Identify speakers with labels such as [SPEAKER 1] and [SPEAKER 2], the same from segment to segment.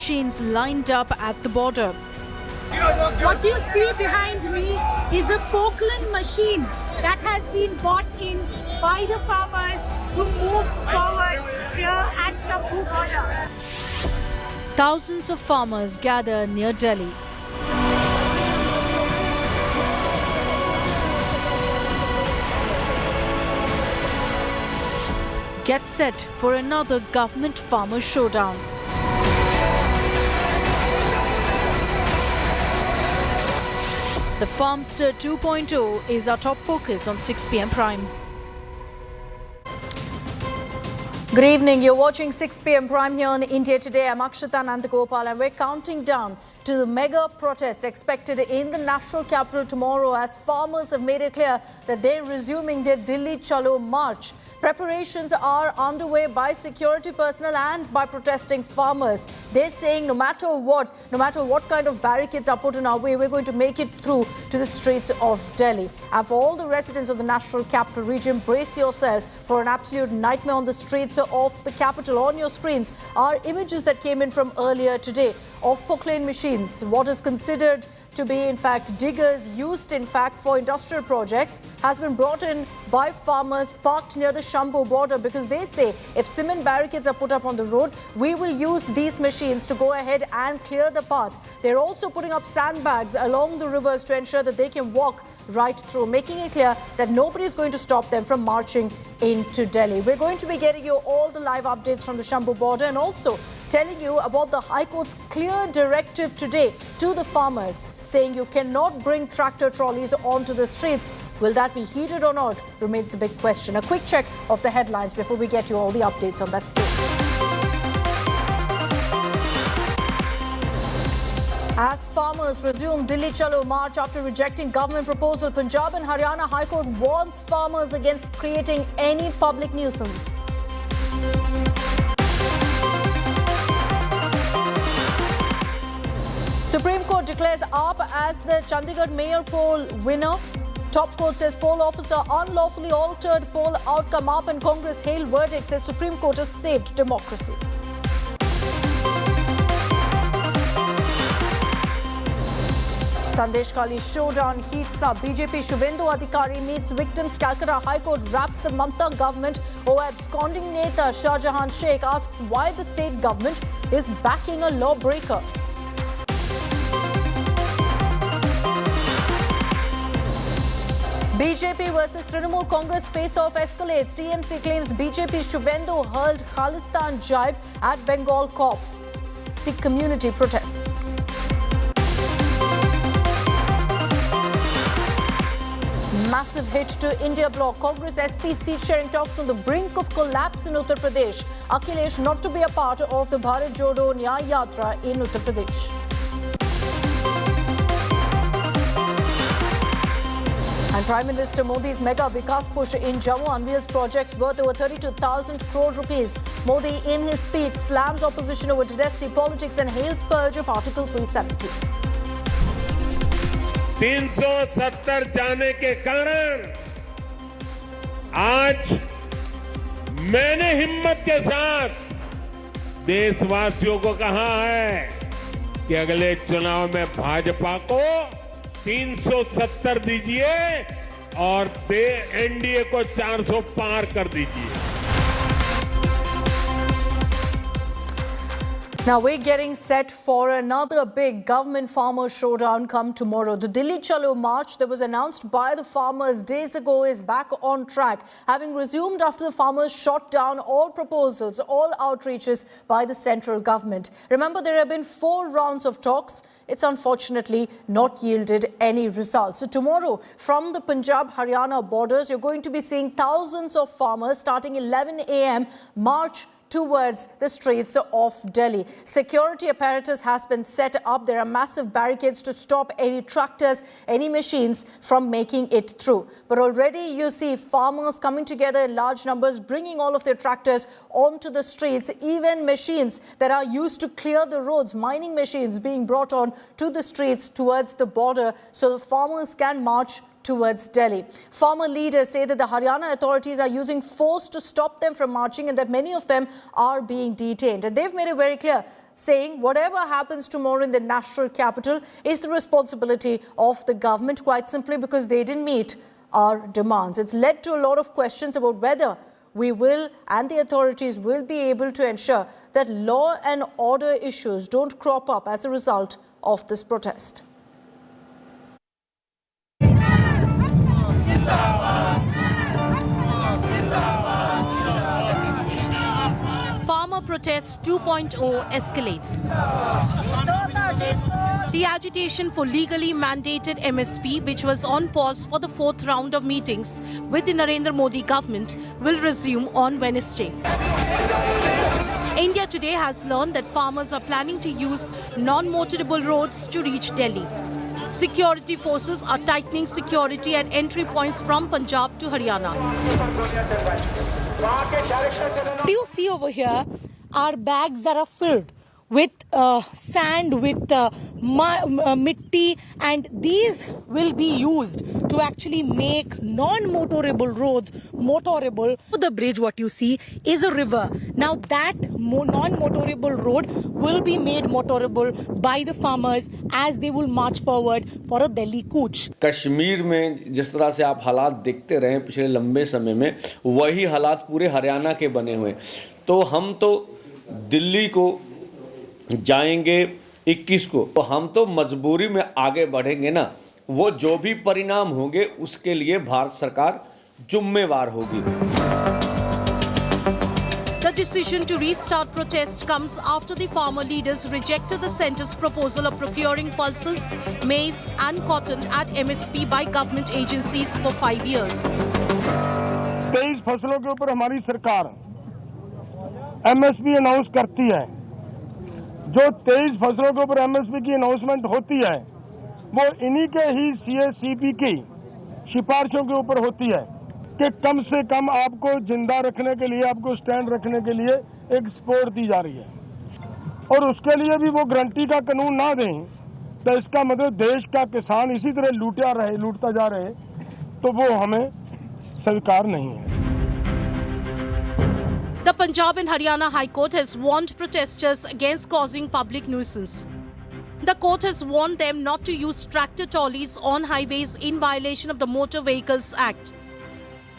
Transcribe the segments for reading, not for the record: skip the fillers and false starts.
[SPEAKER 1] Machines lined up at the border.
[SPEAKER 2] What you see behind me is a Poaching machine that has been bought in by the farmers to move forward here at Shampoo border.
[SPEAKER 1] Thousands of farmers gather near Delhi. Get set for another government farmer showdown. The Farmster 2.0 is our top focus on 6 p.m. Prime. Good evening. You're watching 6 p.m. Prime here on India Today. I'm Akshita Nandagopal and we're counting down to the mega protest expected in the national capital tomorrow as farmers have made it clear that they're resuming their Delhi Chalo march. Preparations are underway by security personnel and by protesting farmers. They're saying no matter what kind of barricades are put in our way, we're going to make it through to the streets of Delhi. And for all the residents of the national capital region, brace yourself for an absolute nightmare on the streets of the capital. On your screens are images that came in from earlier today of Poaching machines, what is considered to be in fact diggers used in fact for industrial projects, has been brought in by farmers parked near the Shampoo border because they say if cement barricades are put up on the road, we will use these machines to go ahead and clear the path. They're also putting up sandbags along the rivers to ensure that they can walk right through, making it clear that nobody is going to stop them from marching into Delhi. We're going to be getting you all the live updates from the Shampoo border and also telling you about the High Court's clear directive today to the farmers, saying you cannot bring tractor trolleys onto the streets. Will that be heeded or not remains the big question. A quick check of the headlines before we get you all the updates on that story. As farmers resume Delhi Chalo march after rejecting government proposal, Punjab and Haryana High Court warns farmers against creating any public nuisance. Supreme Court declares AAP as the Chandigarh mayor poll winner. Top court says poll officer unlawfully altered poll outcome. AAP and Congress hail verdict, says Supreme Court has saved democracy. Sandeshkhali showdown heats up. BJP Shubhendu Adhikari meets victims. Calcutta High Court wraps the Mamata government. Absconding Neta Shah Jahan Sheikh asks why the state government is backing a lawbreaker. BJP versus Trinamool Congress face-off escalates. TMC claims BJP Shubhendu hurled Khalistan jibe at Bengal COP. Sikh community protests. Massive hit to India bloc. Congress SP seat-sharing talks on the brink of collapse in Uttar Pradesh. Akhilesh not to be a part of the Bharat Jodo Nyay Yatra in Uttar Pradesh. And Prime Minister Modi's mega Vikas push in Jammu unveils projects worth over 32,000 crore rupees. Modi in his speech slams opposition over dynasty politics and hails purge of Article 370.
[SPEAKER 3] 370 जाने के कारण आज मैंने हिम्मत के साथ देशवासियों को कहा है कि अगले चुनाव में भाजपा को 370 दीजिए और एनडीए को 400 पार कर दीजिए.
[SPEAKER 1] Now we're getting set for another big government farmer showdown come tomorrow. The Delhi Chalo march that was announced by the farmers days ago is back on track, having resumed after the farmers shot down all proposals, all outreaches by the central government. Remember, there have been 4 rounds of talks. It's unfortunately not yielded any results. So tomorrow, from the Punjab-Haryana borders, you're going to be seeing thousands of farmers starting 11 a.m. march towards the streets of Delhi. Security apparatus has been set up. There are massive barricades to stop any tractors, any machines from making it through. But already you see farmers coming together in large numbers, bringing all of their tractors onto the streets, even machines that are used to clear the roads, mining machines being brought on to the streets towards the border so the farmers can march towards Delhi. Farmer leaders say that the Haryana authorities are using force to stop them from marching and that many of them are being detained. And they've made it very clear saying whatever happens tomorrow in the national capital is the responsibility of the government, quite simply because they didn't meet our demands. It's led to a lot of questions about whether we will and the authorities will be able to ensure that law and order issues don't crop up as a result of this protest.
[SPEAKER 4] Farmer protest 2.0 escalates. The agitation for legally mandated MSP, which was on pause for the fourth round of meetings with the Narendra Modi government, will resume on Wednesday. India Today has learned that farmers are planning to use non-motorable roads to reach Delhi. Security forces are tightening security at entry points from Punjab to Haryana.
[SPEAKER 2] What you see over here are bags that are filled with sand, with mitti, and these will be used to actually make non-motorable roads motorable. The bridge, what you see, is a river. Now that non-motorable road will be made motorable by the farmers as they will march forward for a Delhi कूच.
[SPEAKER 5] कश्मीर में जिस तरह से आप हालात देखते रहे पिछले लंबे समय में, वही हालात पूरे हरियाणा के बने हुए। तो हम तो दिल्ली को जाएंगे 21 को, तो हम तो मजबूरी में आगे बढ़ेंगे ना। वो जो भी परिणाम होंगे उसके लिए भारत सरकार जिम्मेवार होगी।
[SPEAKER 4] The decision to restart protest comes after the farmer leaders rejected the centre's proposal of procuring pulses, maize and cotton at MSP by government agencies for 5 years.
[SPEAKER 6] 23 फसलों के ऊपर हमारी सरकार MSP अनाउंस करती है। जो 23 फसलों के ऊपर MSP की अनाउंसमेंट होती है वो इन्हीं के ही CACP की सिफारिशों के ऊपर होती है कि कम से कम आपको जिंदा रखने के लिए, आपको स्टैंड रखने के लिए एक सपोर्ट दी जा रही है, और उसके लिए भी वो गारंटी का कानून ना दें तो इसका मतलब देश का किसान इसी तरह लूटता जा रहे, तो वो हमें स्वीकार नहीं है।
[SPEAKER 4] The Punjab and Haryana High Court has warned protesters against causing public nuisance. The court has warned them not to use tractor trolleys on highways in violation of the Motor Vehicles Act.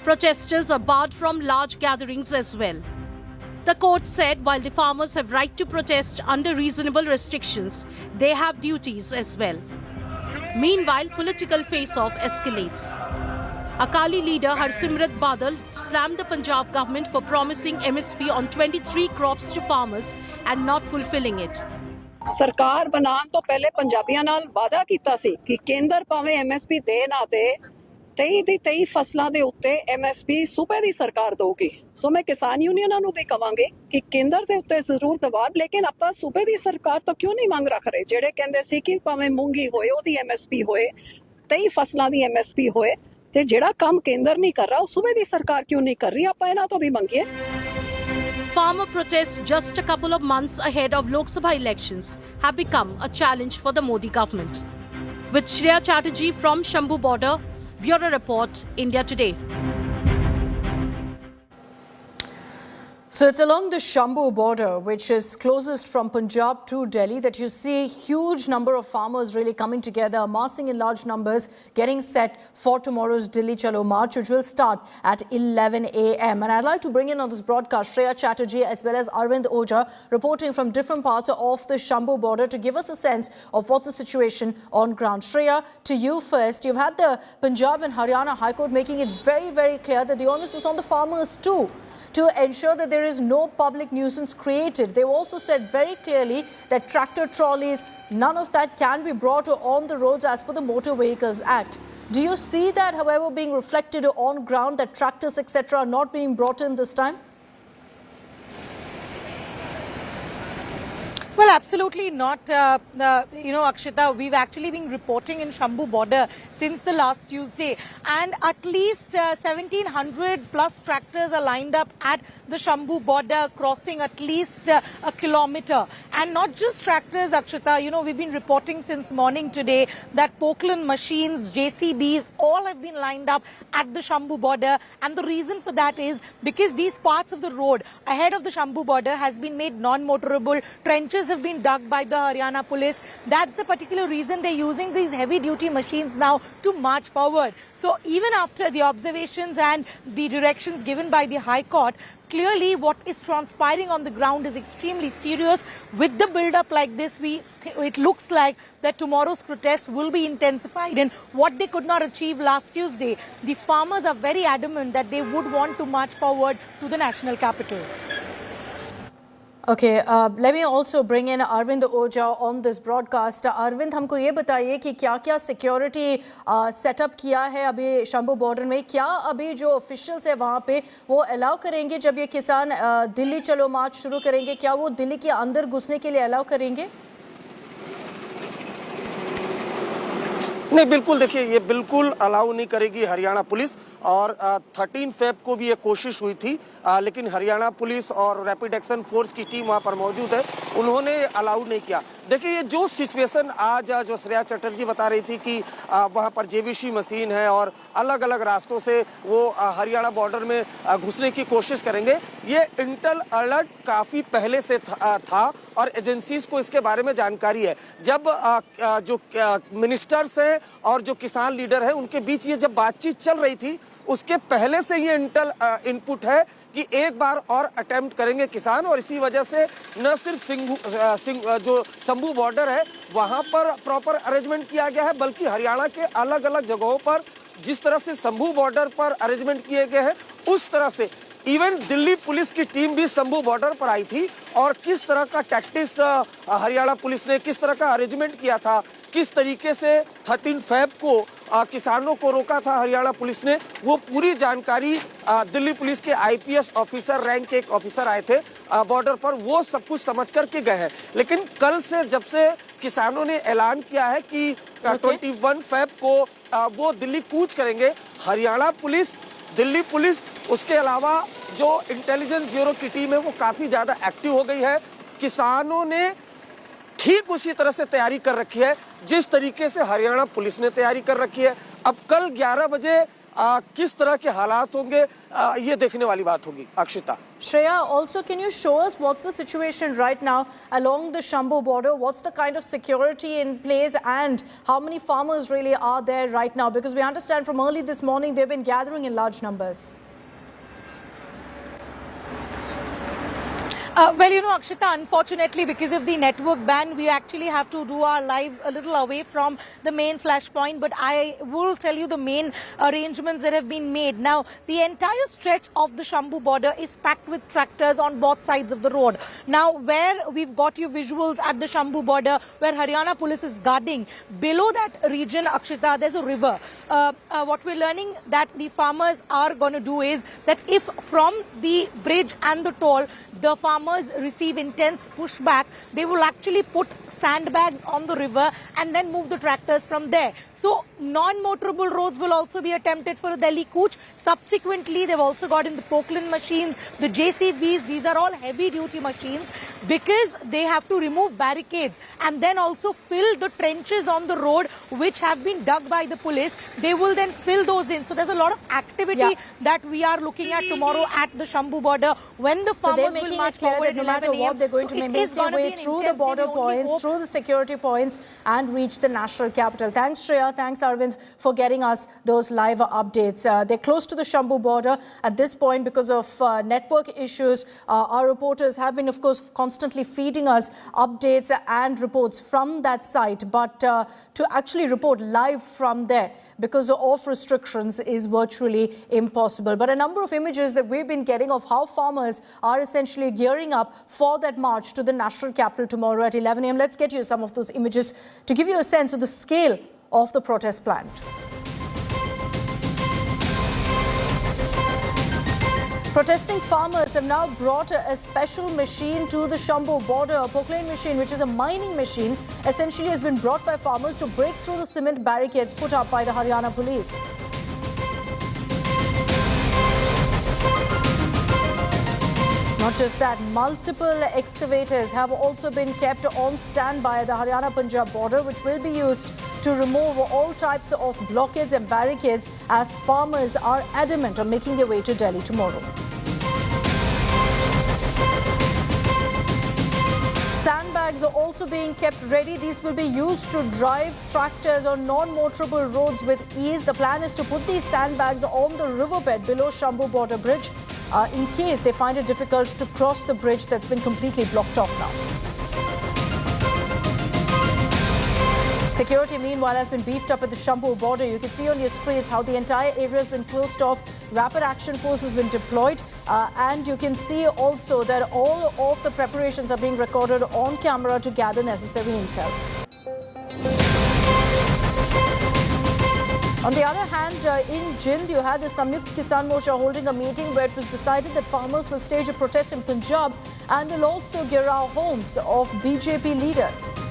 [SPEAKER 4] Protesters are barred from large gatherings as well. The court said while the farmers have right to protest under reasonable restrictions, they have duties as well. Meanwhile, political face-off escalates. Akali leader Harsimrat Badal slammed the Punjab government for promising MSP on 23 crops to farmers and not fulfilling it.
[SPEAKER 7] ਸਰਕਾਰ ਬਣਾਉਣ ਤੋਂ ਪਹਿਲੇ ਪੰਜਾਬੀਆਂ ਨਾਲ ਵਾਅਦਾ ਕੀਤਾ ਸੀ ਕਿ ਕੇਂਦਰ ਭਾਵੇਂ MSP ਦੇ ਨਾ ਦੇ 23 ਦੀ 23 ਫਸਲਾਂ ਦੇ ਉੱਤੇ MSP ਸੂਬੇ ਦੀ ਸਰਕਾਰ ਦੇਊਗੀ। ਸੋ ਮੈਂ ਕਿਸਾਨ ਯੂਨੀਅਨਾਂ ਨੂੰ ਵੀ ਕਵਾਂਗੀ ਕਿ ਕੇਂਦਰ ਦੇ ਉੱਤੇ ਜ਼ਰੂਰ ਦਬਾਅ, ਲੇਕਿਨ ਆਪਾਂ ਸੂਬੇ ਦੀ ਸਰਕਾਰ ਤੋਂ ਕਿਉਂ ਨਹੀਂ ਮੰਗ ਰੱਖ ਰਹੇ? ਜਿਹੜੇ ਕਹਿੰਦੇ ਸੀ ਕਿ ਭਾਵੇਂ ਮੂੰਗੀ ਹੋਏ ਉਹਦੀ MSP ਹੋਏ, 23 ਫਸਲਾਂ ਦੀ MSP ਹੋਏ, ਤੇ ਜਿਹੜਾ ਕੰਮ ਕੇਂਦਰ ਨਹੀਂ ਕਰ ਰਿਹਾ ਉਹ ਸੂਬੇ ਦੀ ਸਰਕਾਰ ਕਿਉਂ ਨਹੀਂ ਕਰ ਰਹੀ? ਆਪਾਂ ਇਹਨਾਂ ਤੋਂ ਵੀ ਮੰਗੀਏ।
[SPEAKER 4] Farmer protests just a couple of months ahead of Lok Sabha elections have become a challenge for the Modi government. With Shreya Chatterjee from Shambhu border, Bureau Report, India Today.
[SPEAKER 1] So it's along the Shambhu border, which is closest from Punjab to Delhi, that you see a huge number of farmers really coming together, amassing in large numbers, getting set for tomorrow's Delhi Chalo march, which will start at 11 a.m. And I'd like to bring in on this broadcast Shreya Chatterjee as well as Arvind Ojha, reporting from different parts of the Shambhu border to give us a sense of what's the situation on ground. Shreya, to you first. You've had the Punjab and Haryana High Court making it very, very clear that the onus is on the farmers too, to ensure that there is no public nuisance created. They've also said very clearly that tractor trolleys, none of that can be brought on the roads as per the Motor Vehicles Act. Do you see that, however, being reflected on ground, that tractors, etc., are not being brought in this time?
[SPEAKER 8] Well, absolutely not. Akshita, we've actually been reporting in Shambhu border since the last Tuesday, and at least 1,700 plus tractors are lined up at the Shambhu border, crossing at least a kilometer. And not just tractors, Akshita, we've been reporting since morning today that Poaching machines, JCBs, all have been lined up at the Shambhu border. And the reason for that is because these parts of the road ahead of the Shambhu border has been made non-motorable. Trenches trenches have been dug by the Haryana police. That's the particular reason they're using these heavy-duty machines now to march forward. So even after the observations and the directions given by the High Court, clearly what is transpiring on the ground is extremely serious. With the build-up like this, it looks like that tomorrow's protest will be intensified. And what they could not achieve last Tuesday, the farmers are very adamant that they would want to march forward to the national capital.
[SPEAKER 1] Okay, let me also bring in Arvind Oja on this broadcast. Arvind, हमको ये बताइए कि क्या-क्या security setup किया है अभी Shambhu border में, क्या अभी जो ऑफिशियल्स है वहाँ पे वो अलाउ करेंगे जब ये किसान दिल्ली चलो मार्च शुरू करेंगे, क्या वो दिल्ली के अंदर घुसने के लिए अलाउ करेंगे?
[SPEAKER 9] नहीं, बिल्कुल देखिए, ये बिल्कुल अलाउ नहीं करेगी हरियाणा पुलिस। और 13 फेब को भी ये कोशिश हुई थी, लेकिन हरियाणा पुलिस और रैपिड एक्शन फोर्स की टीम वहाँ पर मौजूद है, उन्होंने अलाउ नहीं किया। देखिए, ये जो सिचुएशन आज जो श्रेया चटर्जी बता रही थी कि वहाँ पर जेवीसी मशीन है और अलग अलग रास्तों से वो हरियाणा बॉर्डर में घुसने की कोशिश करेंगे, ये इंटेल अलर्ट काफ़ी पहले से था और एजेंसीज को इसके बारे में जानकारी है। जब जो मिनिस्टर्स हैं और जो किसान लीडर हैं उनके बीच ये जब बातचीत चल रही थी, उसके पहले से ये इंटेल इनपुट है कि एक बार और अटेम्प्ट करेंगे किसान। और इसी वजह से न सिर्फ जो शंभू बॉर्डर है वहाँ पर प्रॉपर अरेंजमेंट किया गया है, बल्कि हरियाणा के अलग अलग जगहों पर जिस तरह से शंभू बॉर्डर पर अरेंजमेंट किए गए हैं, उस तरह से इवन दिल्ली पुलिस की टीम भी शंभू बॉर्डर पर आई थी। और किस तरह का टैक्टिक्स हरियाणा पुलिस ने, किस तरह का अरेंजमेंट किया था, किस तरीके से 13 फेब को किसानों को रोका था हरियाणा पुलिस ने, वो पूरी जानकारी दिल्ली पुलिस के आईपीएस ऑफिसर रैंक के एक ऑफिसर आए थे बॉर्डर पर, वो सब कुछ समझ करके गए हैं। लेकिन कल से जब से किसानों ने ऐलान किया है कि 21 फेब को वो दिल्ली कूच करेंगे, हरियाणा पुलिस, दिल्ली पुलिस, उसके अलावा जो इंटेलिजेंस ब्यूरो की टीम है वो काफ़ी ज़्यादा एक्टिव हो गई है। किसानों ने ठीक उसी तरह से तैयारी कर रखी है जिस तरीके से हरियाणा पुलिस ने तैयारी कर रखी है। अब कल 11 बजे किस तरह के हालात होंगे ये देखने वाली बात होगी। Akshita,
[SPEAKER 1] Shreya, also can you show us what's the situation right now along the Shambhu border? What's the kind of security in place and how many farmers really are there right now? Because we understand from early this morning they've been gathering in large numbers.
[SPEAKER 8] Well, Akshita, unfortunately, because of the network ban, we actually have to do our lives a little away from the main flashpoint. But I will tell you the main arrangements that have been made. Now, the entire stretch of the Shambhu border is packed with tractors on both sides of the road. Now, where we've got you visuals at the Shambhu border, where Haryana police is guarding, below that region, Akshita, there's a river. What we're learning that the farmers are going to do is that if from the bridge and the toll, the farmers receive intense pushback, they will actually put sandbags on the river and then move the tractors from there. So non-motorable roads will also be attempted for a Delhi Cooch. Subsequently, they've also got in the Poaching machines, the JCBs. These are all heavy-duty machines because they have to remove barricades and then also fill the trenches on the road which have been dug by the police. They will then fill those in. So there's a lot of activity that we are looking at tomorrow at the Shambhu border when the farmers will march forward at
[SPEAKER 1] no matter what, they're going to make their way through the border points, through the security points and reach the national capital. Thanks, Shreya. Thanks, Arvind, for getting us those live updates. They're close to the Shambhu border at this point because of network issues. Our reporters have been, of course, constantly feeding us updates and reports from that site. But to actually report live from there because of restrictions is virtually impossible. But a number of images that we've been getting of how farmers are essentially gearing up for that march to the national capital tomorrow at 11 a.m. Let's get you some of those images to give you a sense of the scale of the protest planned. Protesting farmers have now brought a special machine to the Shambhu border. A Poaching machine, which is a mining machine, essentially has been brought by farmers to break through the cement barricades put up by the Haryana police. Not just that, multiple excavators have also been kept on standby at the Haryana-Punjab border, which will be used to remove all types of blockades and barricades as farmers are adamant on making their way to Delhi tomorrow. Sandbags sandbags are also being kept ready. These will be used to drive tractors on non-motorable roads with ease. The plan is to put these sandbags on the riverbed below Shambhu border bridge in case they find it difficult to cross the bridge that's been completely blocked off now. Security, meanwhile, has been beefed up at the Shambhu border. You can see on your screens how the entire area has been closed off. Rapid action force has been deployed. And you can see also that all of the preparations are being recorded on camera to gather necessary intel. On the other hand, in Jind, you had the Samyukt Kisan Morcha holding a meeting where it was decided that farmers will stage a protest in Punjab and will also gheraw homes of BJP leaders.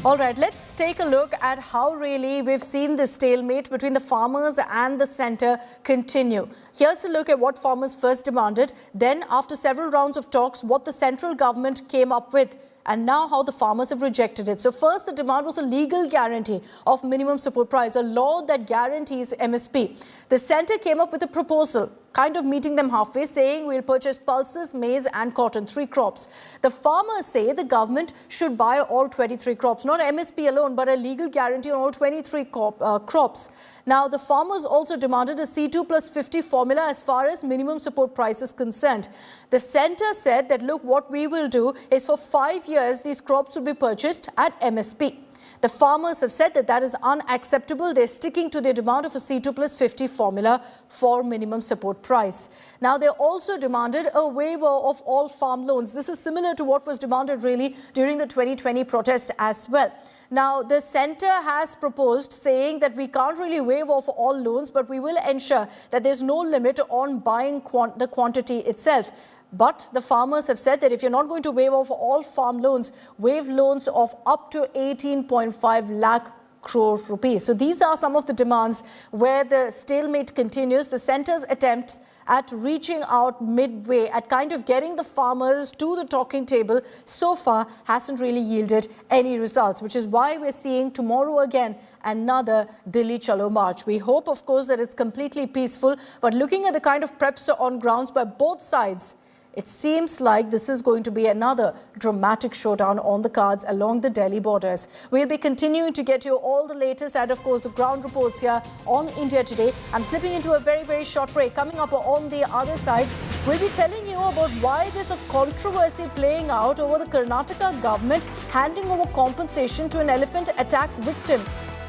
[SPEAKER 1] All right, let's take a look at how really we've seen the stalemate between the farmers and the centre continue. Here's a look at what farmers first demanded, then after several rounds of talks, what the central government came up with, and now how the farmers have rejected it. So first, the demand was a legal guarantee of minimum support price, a law that guarantees MSP. The centre came up with a proposal, kind of meeting them halfway, saying we'll purchase pulses, maize and cotton, 3 crops. The farmers say the government should buy all 23 crops, not MSP alone, but a legal guarantee on all 23 crops. Now, the farmers also demanded a C2 plus 50 formula as far as minimum support price is concerned. The centre said that, look, what we will do is for 5 years, these crops will be purchased at MSP. The farmers have said that that is unacceptable. They're sticking to their demand of a C2 plus 50 formula for minimum support price. Now, they also demanded a waiver of all farm loans. This is similar to what was demanded really during the 2020 protest as well. Now, the centre has proposed saying that we can't really waive off all loans, but we will ensure that there's no limit on buying the quantity itself. But the farmers have said that if you're not going to waive off all farm loans, waive loans of up to 18.5 lakh crore rupees. So these are some of the demands where the stalemate continues. The centre's attempts at reaching out midway, at kind of getting the farmers to the talking table, so far hasn't really yielded any results, which is why we're seeing tomorrow again another Delhi Chalo march. We hope, of course, that it's completely peaceful, but looking at the kind of preps on grounds by both sides, it seems like this is going to be another dramatic showdown on the cards along the Delhi borders. We'll be continuing to get you all the latest and, of course, the ground reports here on India Today. I'm slipping into a very, very short break. Coming up on the other side, we'll be telling you about why there's a controversy playing out over the Karnataka government handing over compensation to an elephant attack victim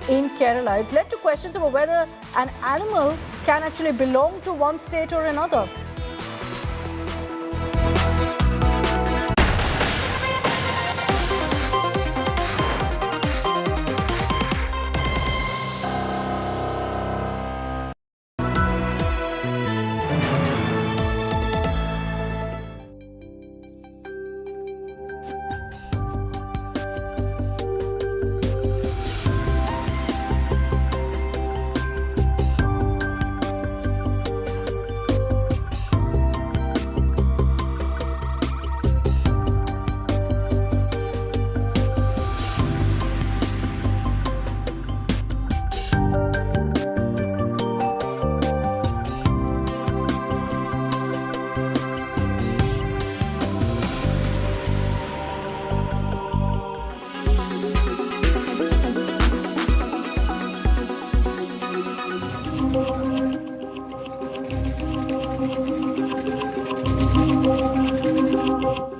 [SPEAKER 1] in Kerala. It's led to questions about whether an animal can actually belong to one state or another.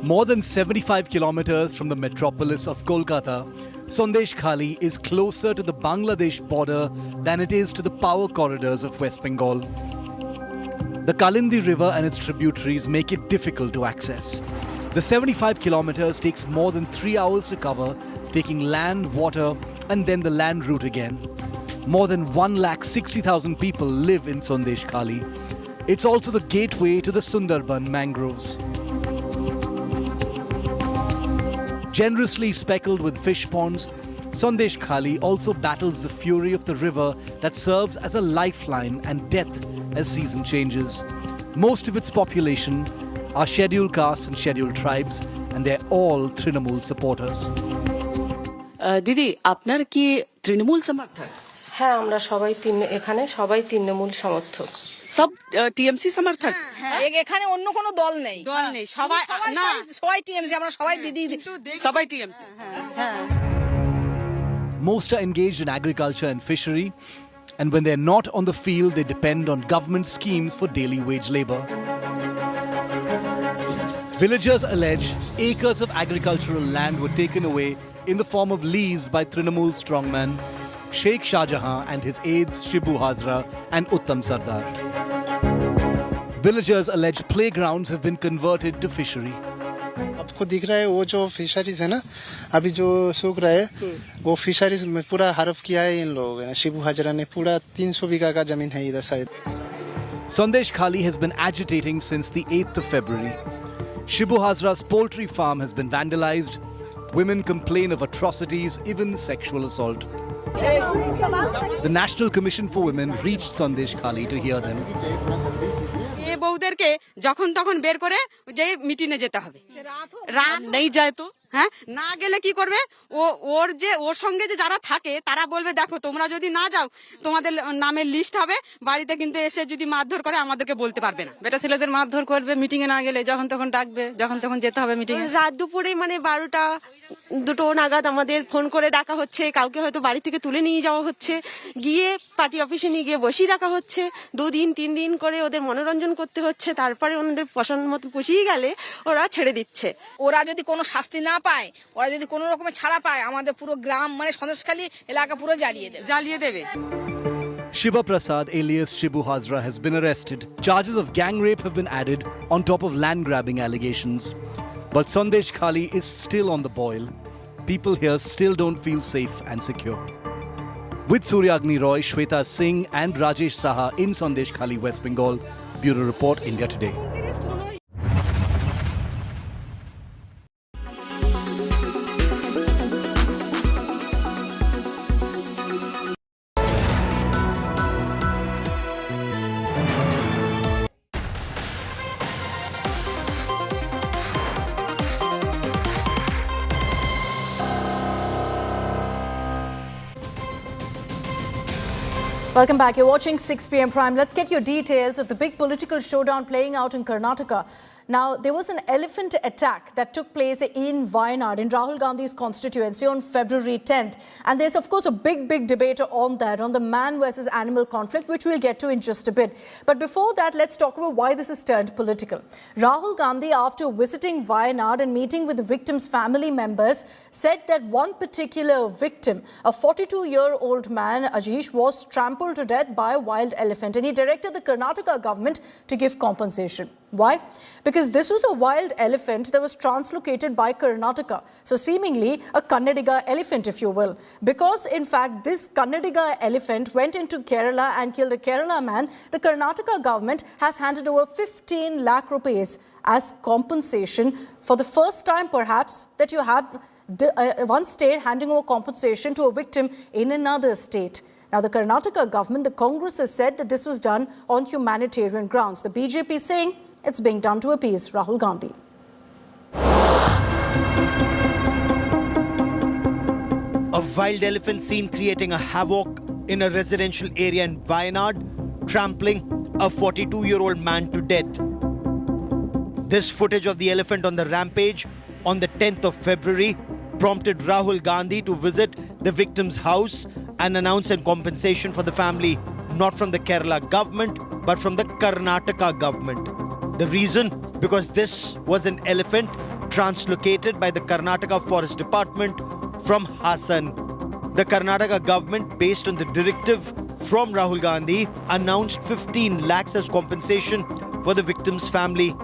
[SPEAKER 10] More than 75 kilometers from the metropolis of Kolkata, Sandeshkhali is closer to the Bangladesh border than it is to the power corridors of West Bengal. The Kalindi River and its tributaries make it difficult to access. The 75 kilometers takes more than 3 hours to cover, taking land, water, and then the land route again. More than 160,000 people live in Sandeshkhali. It's also the gateway to the Sundarban mangroves. Generously speckled with fish ponds, Sandeshkhali also battles the fury of the river that serves as a lifeline and death as season changes. Most of its population are scheduled castes and scheduled tribes, and they're all Trinamool supporters.
[SPEAKER 11] दीदी, আপনার কি তৃণমূল সমর্থক? হ্যাঁ আমরা সবাই এখানে সবাই তৃণমূল সমর্থক।
[SPEAKER 12] সব টিএমসি সমর্থক?
[SPEAKER 13] এখানে অন্য কোনো দল নেই,
[SPEAKER 12] সবাই না,
[SPEAKER 13] সবাই টিএমসি, আমরা সবাই দিদি
[SPEAKER 12] সবাই TMC.
[SPEAKER 10] Most are engaged in agriculture and fishery, and when they're not on the field, they depend on government schemes for daily wage labor. Villagers allege acres of agricultural land were taken away in the form of lease by Trinamool strongman Sheikh Shahjahan and his aides Shibu Hazra and Uttam Sardar. Villagers allege playgrounds have been converted to fishery.
[SPEAKER 14] आपको दिख रहा है वो जो fisheries है ना, अभी जो सूख रहा है, वो फिशरीज में पूरा हड़प किया है इन लोगों ने। शिबू हाजरा ने पूरा 300 बीघा का जमीन है इधर side.
[SPEAKER 10] Sandeshkhali has been agitating since the 8th of February. Shibu Hazra's poultry farm has been vandalized. Women complain of atrocities, even sexual assault. The National Commission for Women reached Sandeshkhali to hear them.
[SPEAKER 12] এই বউদেরকে যখন তখন বের করে যে মিটিংয়ে যেতে হবে, রাত নেই যায় তো, হ্যাঁ না গেলে কি করবে, ওর সঙ্গে যে যারা থাকে তারা বলবে দেখো তোমরা যদি না যাও তোমাদের নামের লিস্ট হবে, বাড়িতে কিন্তু এসে যদি মারধর করে আমাদেরকে বলতে পারবে না। বেটা ছেলেদের মারধর করবে, মিটিংয়ে না গেলে যখন তখন ডাকবে, যখন তখন যেতে হবে মিটিংয়ে।
[SPEAKER 11] রাত দুপুরে মানে 12টা 2টো নাগাদ আমাদের ফোন করে ডাকা হচ্ছে, কাউকে হয়তো বাড়ি থেকে তুলে নিয়ে যাওয়া হচ্ছে, গিয়ে পার্টি অফিসে নিয়ে গিয়ে বসিয়ে রাখা হচ্ছে, 2 দিন 3 দিন করে ওদের মনোরঞ্জন করতে হচ্ছে, তারপরে ওদের পছন্দ মতো পুষিয়ে গেলে ওরা ছেড়ে দিচ্ছে।
[SPEAKER 13] ওরা যদি কোনো শাস্তি না পায়, ওরা যদি কোনো রকমের ছাড়া পায়, আমাদের পুরো গ্রাম মানে সন্দেশখালী এলাকা পুরো জ্বালিয়ে দেবে।
[SPEAKER 10] Shiva Prasad alias Shibu Hazra has been arrested. Charges of gang rape have been added on top of land grabbing allegations. But Sandeshkhali is still on the boil. People here still don't feel safe and secure. With Suryagni Roy, Shweta Singh and Rajesh Saha in Sandeshkhali, West Bengal, Bureau Report, India Today.
[SPEAKER 1] Welcome back. You're watching 6 p.m. Prime. Let's get your details of the big political showdown playing out in Karnataka. Now, there was an elephant attack that took place in Wayanad, in Rahul Gandhi's constituency on February 10th. And there's, of course, a big debate on that, on the man versus animal conflict, which we'll get to in just a bit. But before that, let's talk about why this has turned political. Rahul Gandhi, after visiting Wayanad and meeting with the victims' family members, said that one particular victim, a 42-year-old man, Ajish, was trampled to death by a wild elephant. And he directed the Karnataka government to give compensation. Why? Because this was a wild elephant that was translocated by Karnataka. So seemingly a Kannadiga elephant, if you will. Because in fact, this Kannadiga elephant went into Kerala and killed a Kerala man, the Karnataka government has handed over 15 lakh rupees as compensation for the first time, perhaps, that you have one state handing over compensation to a victim in another state. Now, the Karnataka government, the Congress has said that this was done on humanitarian grounds. The BJP saying it's being done to appease Rahul Gandhi.
[SPEAKER 15] A wild elephant seen creating a havoc in a residential area in Wayanad, trampling a 42-year-old man to death. This footage of the elephant on the rampage on the 10th of February prompted Rahul Gandhi to visit the victim's house and announce a compensation for the family, not from the Kerala government, but from the Karnataka government. The reason? Because this was an elephant translocated by the Karnataka Forest Department from Hassan. The Karnataka government, based on the directive from Rahul Gandhi, announced 15 lakhs as compensation for the victim's family.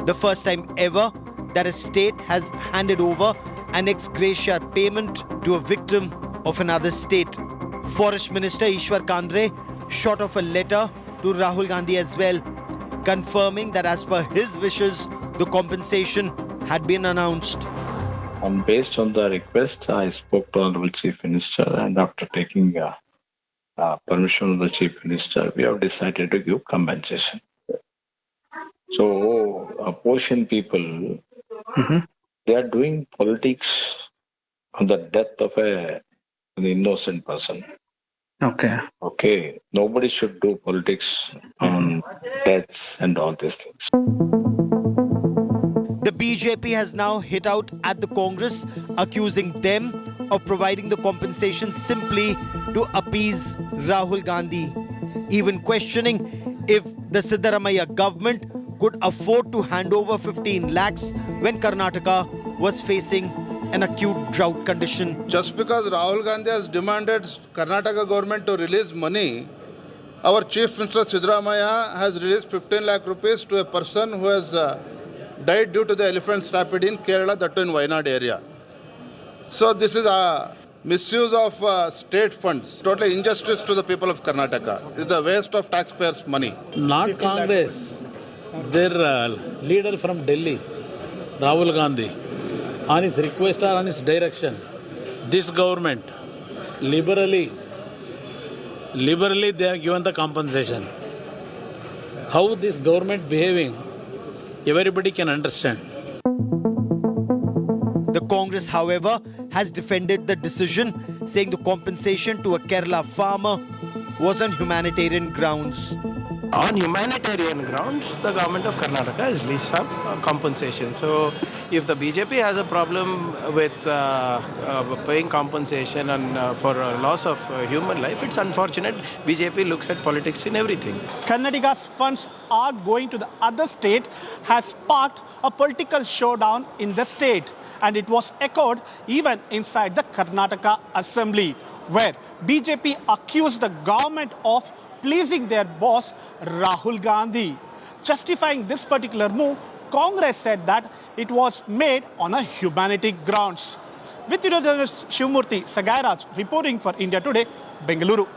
[SPEAKER 15] The first time ever that a state has handed over an ex gratia payment to a victim of another state. Forest Minister Ishwar Kandre shot off a letter to Rahul Gandhi as well, confirming that as per his wishes, the compensation had been announced.
[SPEAKER 16] Based on the request, I spoke to Honorable Chief Minister, and after taking permission of the Chief Minister, we have decided to give compensation. So, opposition people, they are doing politics on the death of an innocent person. Okay. Nobody should do politics on deaths and all these things.
[SPEAKER 15] The BJP has now hit out at the Congress, accusing them of providing the compensation simply to appease Rahul Gandhi, even questioning if the Siddaramaiah government could afford to hand over 15 lakhs when Karnataka was facing an acute drought condition.
[SPEAKER 17] Just because Rahul Gandhi has demanded Karnataka government to release money, our Chief Minister Siddaramaiah has released 15 lakh rupees to a person who has died due to the elephant stampede in Kerala, that too in Wayanad area. So this is a misuse of state funds, total injustice to the people of Karnataka. It's a waste of taxpayers' money.
[SPEAKER 18] Not Congress, their leader from Delhi, Rahul Gandhi, on his request or on his direction, this government liberally they have given the compensation. How this government behaving, everybody can understand.
[SPEAKER 15] The Congress, however, has defended the decision, saying the compensation to a Kerala farmer was on humanitarian grounds.
[SPEAKER 19] On humanitarian grounds, the government of Karnataka has released some compensation. So, if the BJP has a problem with paying compensation and for loss of human life, it's unfortunate. BJP looks at politics in everything.
[SPEAKER 20] Karnataka's funds are going to the other state has sparked a political showdown in the state, and it was echoed even inside the Karnataka Assembly, where BJP accused the government of pleasing their boss Rahul Gandhi. Justifying this particular move, Congress said that it was made on a humanitarian grounds. With journalist Shivmurthy Sagairaj reporting for India Today, Bengaluru.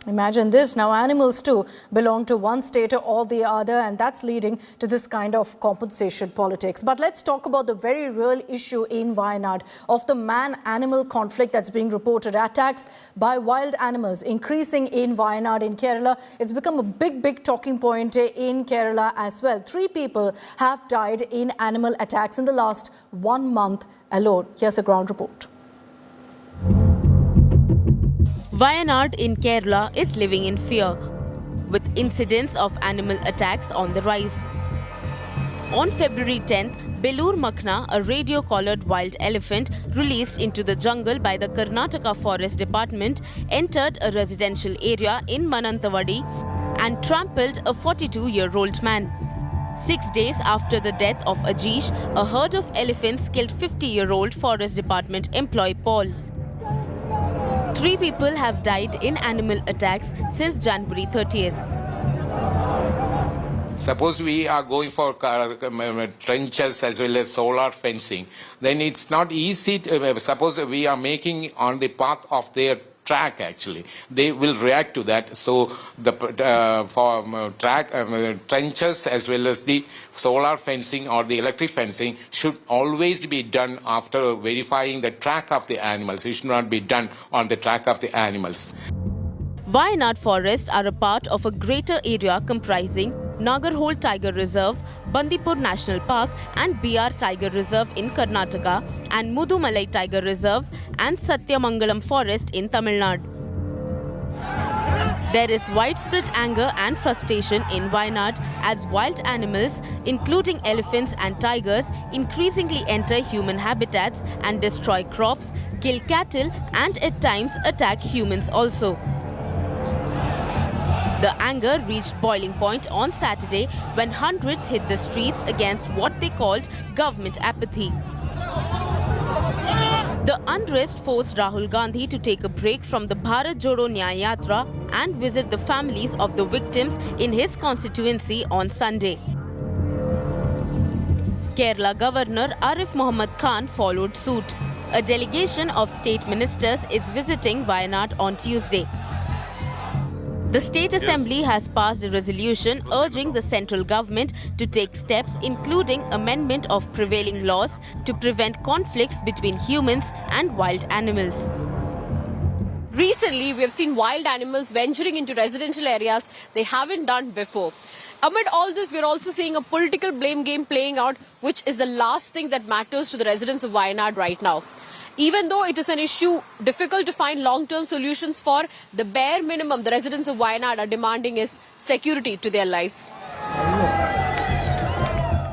[SPEAKER 1] Imagine this, now animals too belong to one state or the other, and that's leading to this kind of compensation politics. But let's talk about the very real issue in Wayanad of the man-animal conflict that's being reported. Attacks by wild animals increasing in Wayanad in Kerala. It's become a big talking point in Kerala as well. 3 people have died in animal attacks in the last 1 month alone. Here's a ground report.
[SPEAKER 21] Wayanad in Kerala is living in fear, with incidents of animal attacks on the rise. On February 10th, Belur Makhna, a radio-collared wild elephant released into the jungle by the Karnataka Forest Department, entered a residential area in Manantavadi and trampled a 42-year-old man. 6 days after the death of Ajish, a herd of elephants killed 50-year-old Forest Department employee Paul. 3 people have died in animal attacks since January 30th.
[SPEAKER 22] Suppose we are going for trenches as well as solar fencing, then it's not easy to, suppose we are making on the path of their track, actually they will react to that. So the trenches as well as the solar fencing or the electric fencing should always be done after verifying the track of the animals. It should not be done on the track of the animals.
[SPEAKER 21] Wayanad forests are a part of a greater area comprising Nagarhole Tiger Reserve, Bandipur National Park and BR Tiger Reserve in Karnataka and Mudumalai Tiger Reserve and Satyamangalam Forest in Tamil Nadu. There is widespread anger and frustration in Wayanad as wild animals, including elephants and tigers, increasingly enter human habitats and destroy crops, kill cattle and at times attack humans also. The anger reached boiling point on Saturday when hundreds hit the streets against what they called government apathy. The unrest forced Rahul Gandhi to take a break from the Bharat Jodo Nyaya Yatra and visit the families of the victims in his constituency on Sunday. Kerala Governor Arif Muhammad Khan followed suit. A delegation of state ministers is visiting Wayanad on Tuesday. The State Assembly has passed a resolution urging the central government to take steps including amendment of prevailing laws to prevent conflicts between humans and wild animals.
[SPEAKER 23] Recently, we have seen wild animals venturing into residential areas they haven't done before. Amid all this, we're also seeing a political blame game playing out, which is the last thing that matters to the residents of Wayanad right now. Even though it is an issue difficult to find long-term solutions for, the bare minimum the residents of Wayanad are demanding is security to their lives.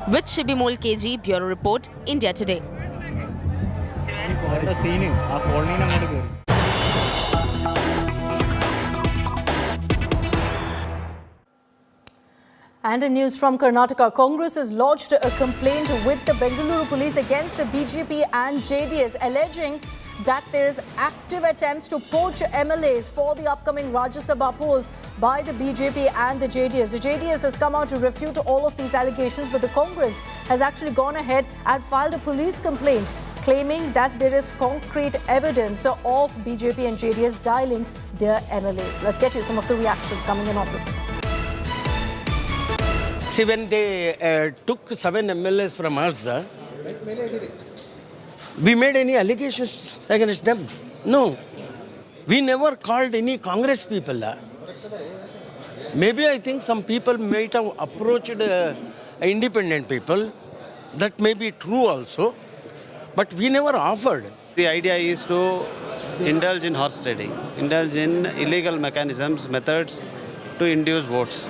[SPEAKER 21] With Shibimol KG, Bureau Report, India Today.
[SPEAKER 1] And in news from Karnataka, Congress has lodged a complaint with the Bengaluru police against the BJP and JDS, alleging that there is active attempts to poach MLAs for the upcoming Rajya Sabha polls by the BJP and the JDS. The JDS has come out to refute all of these allegations, but the Congress has actually gone ahead and filed a police complaint claiming that there is concrete evidence of BJP and JDS dialing their MLAs. Let's get you some of the reactions coming in on this.
[SPEAKER 2] See, when they took 7 MLAs from us, we made any allegations against them? No. We never called any Congress people. Maybe I think some people might have approached independent people. That may be true also. But we never offered.
[SPEAKER 3] The idea is to indulge in horse trading, indulge in illegal mechanisms, methods to induce votes,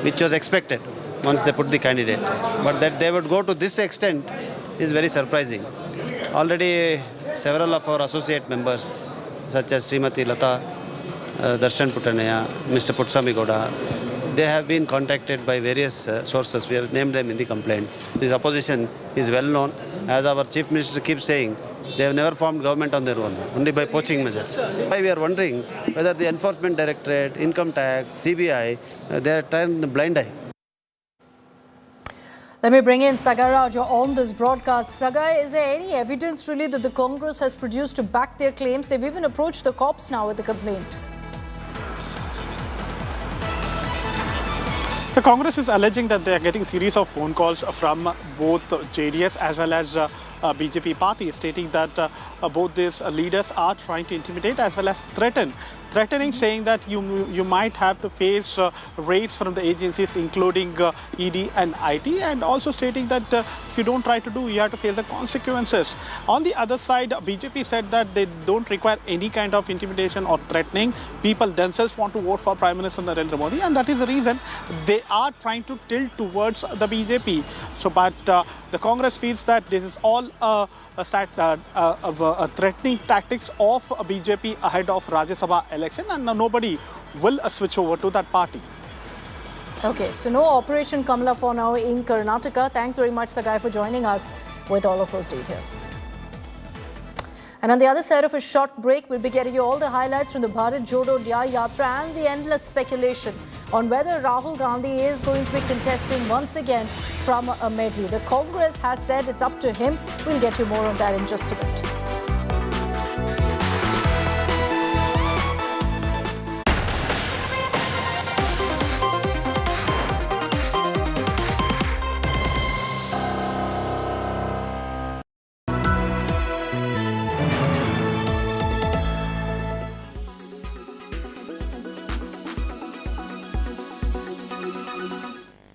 [SPEAKER 3] which was expected once they put the candidate. But that they would go to this extent is very surprising. Already several of our associate members, such as Srimati Lata, Darshan Puttanaya, Mr. Putsami Goda, they have been contacted by various sources. We have named them in the complaint. This opposition is well known. As our Chief Minister keeps saying, they have never formed government on their own, only by poaching measures. Why we are wondering whether the Enforcement Directorate, Income Tax, CBI, they are turned a blind eye.
[SPEAKER 1] Let me bring in Sagai Raj on this broadcast. Sagai, is there any evidence really that the Congress has produced to back their claims? They've even approached the cops now with the complaint.
[SPEAKER 20] The Congress is alleging that they are getting series of phone calls from both JDS as well as BJP party, stating that both these leaders are trying to intimidate as well as threatening, saying that you might have to face raids from the agencies, including ED and IT, and also stating that if you don't try to do, you have to face the consequences. On the other side, BJP said that they don't require any kind of intimidation or threatening. People themselves want to vote for Prime Minister Narendra Modi, and that is the reason they are trying to tilt towards the BJP. So, but the Congress feels that this is all threatening tactics of BJP ahead of Rajya Sabha election, and nobody will switch over to that party.
[SPEAKER 1] Okay, so no Operation Kamla for now in Karnataka. Thanks very much, Sagai, for joining us with all of those details. And on the other side of a short break, we'll be getting you all the highlights from the Bharat Jodo Nyay Yatra and the endless speculation on whether Rahul Gandhi is going to be contesting once again from a medley. The Congress has said it's up to him. We'll get you more on that in just a bit.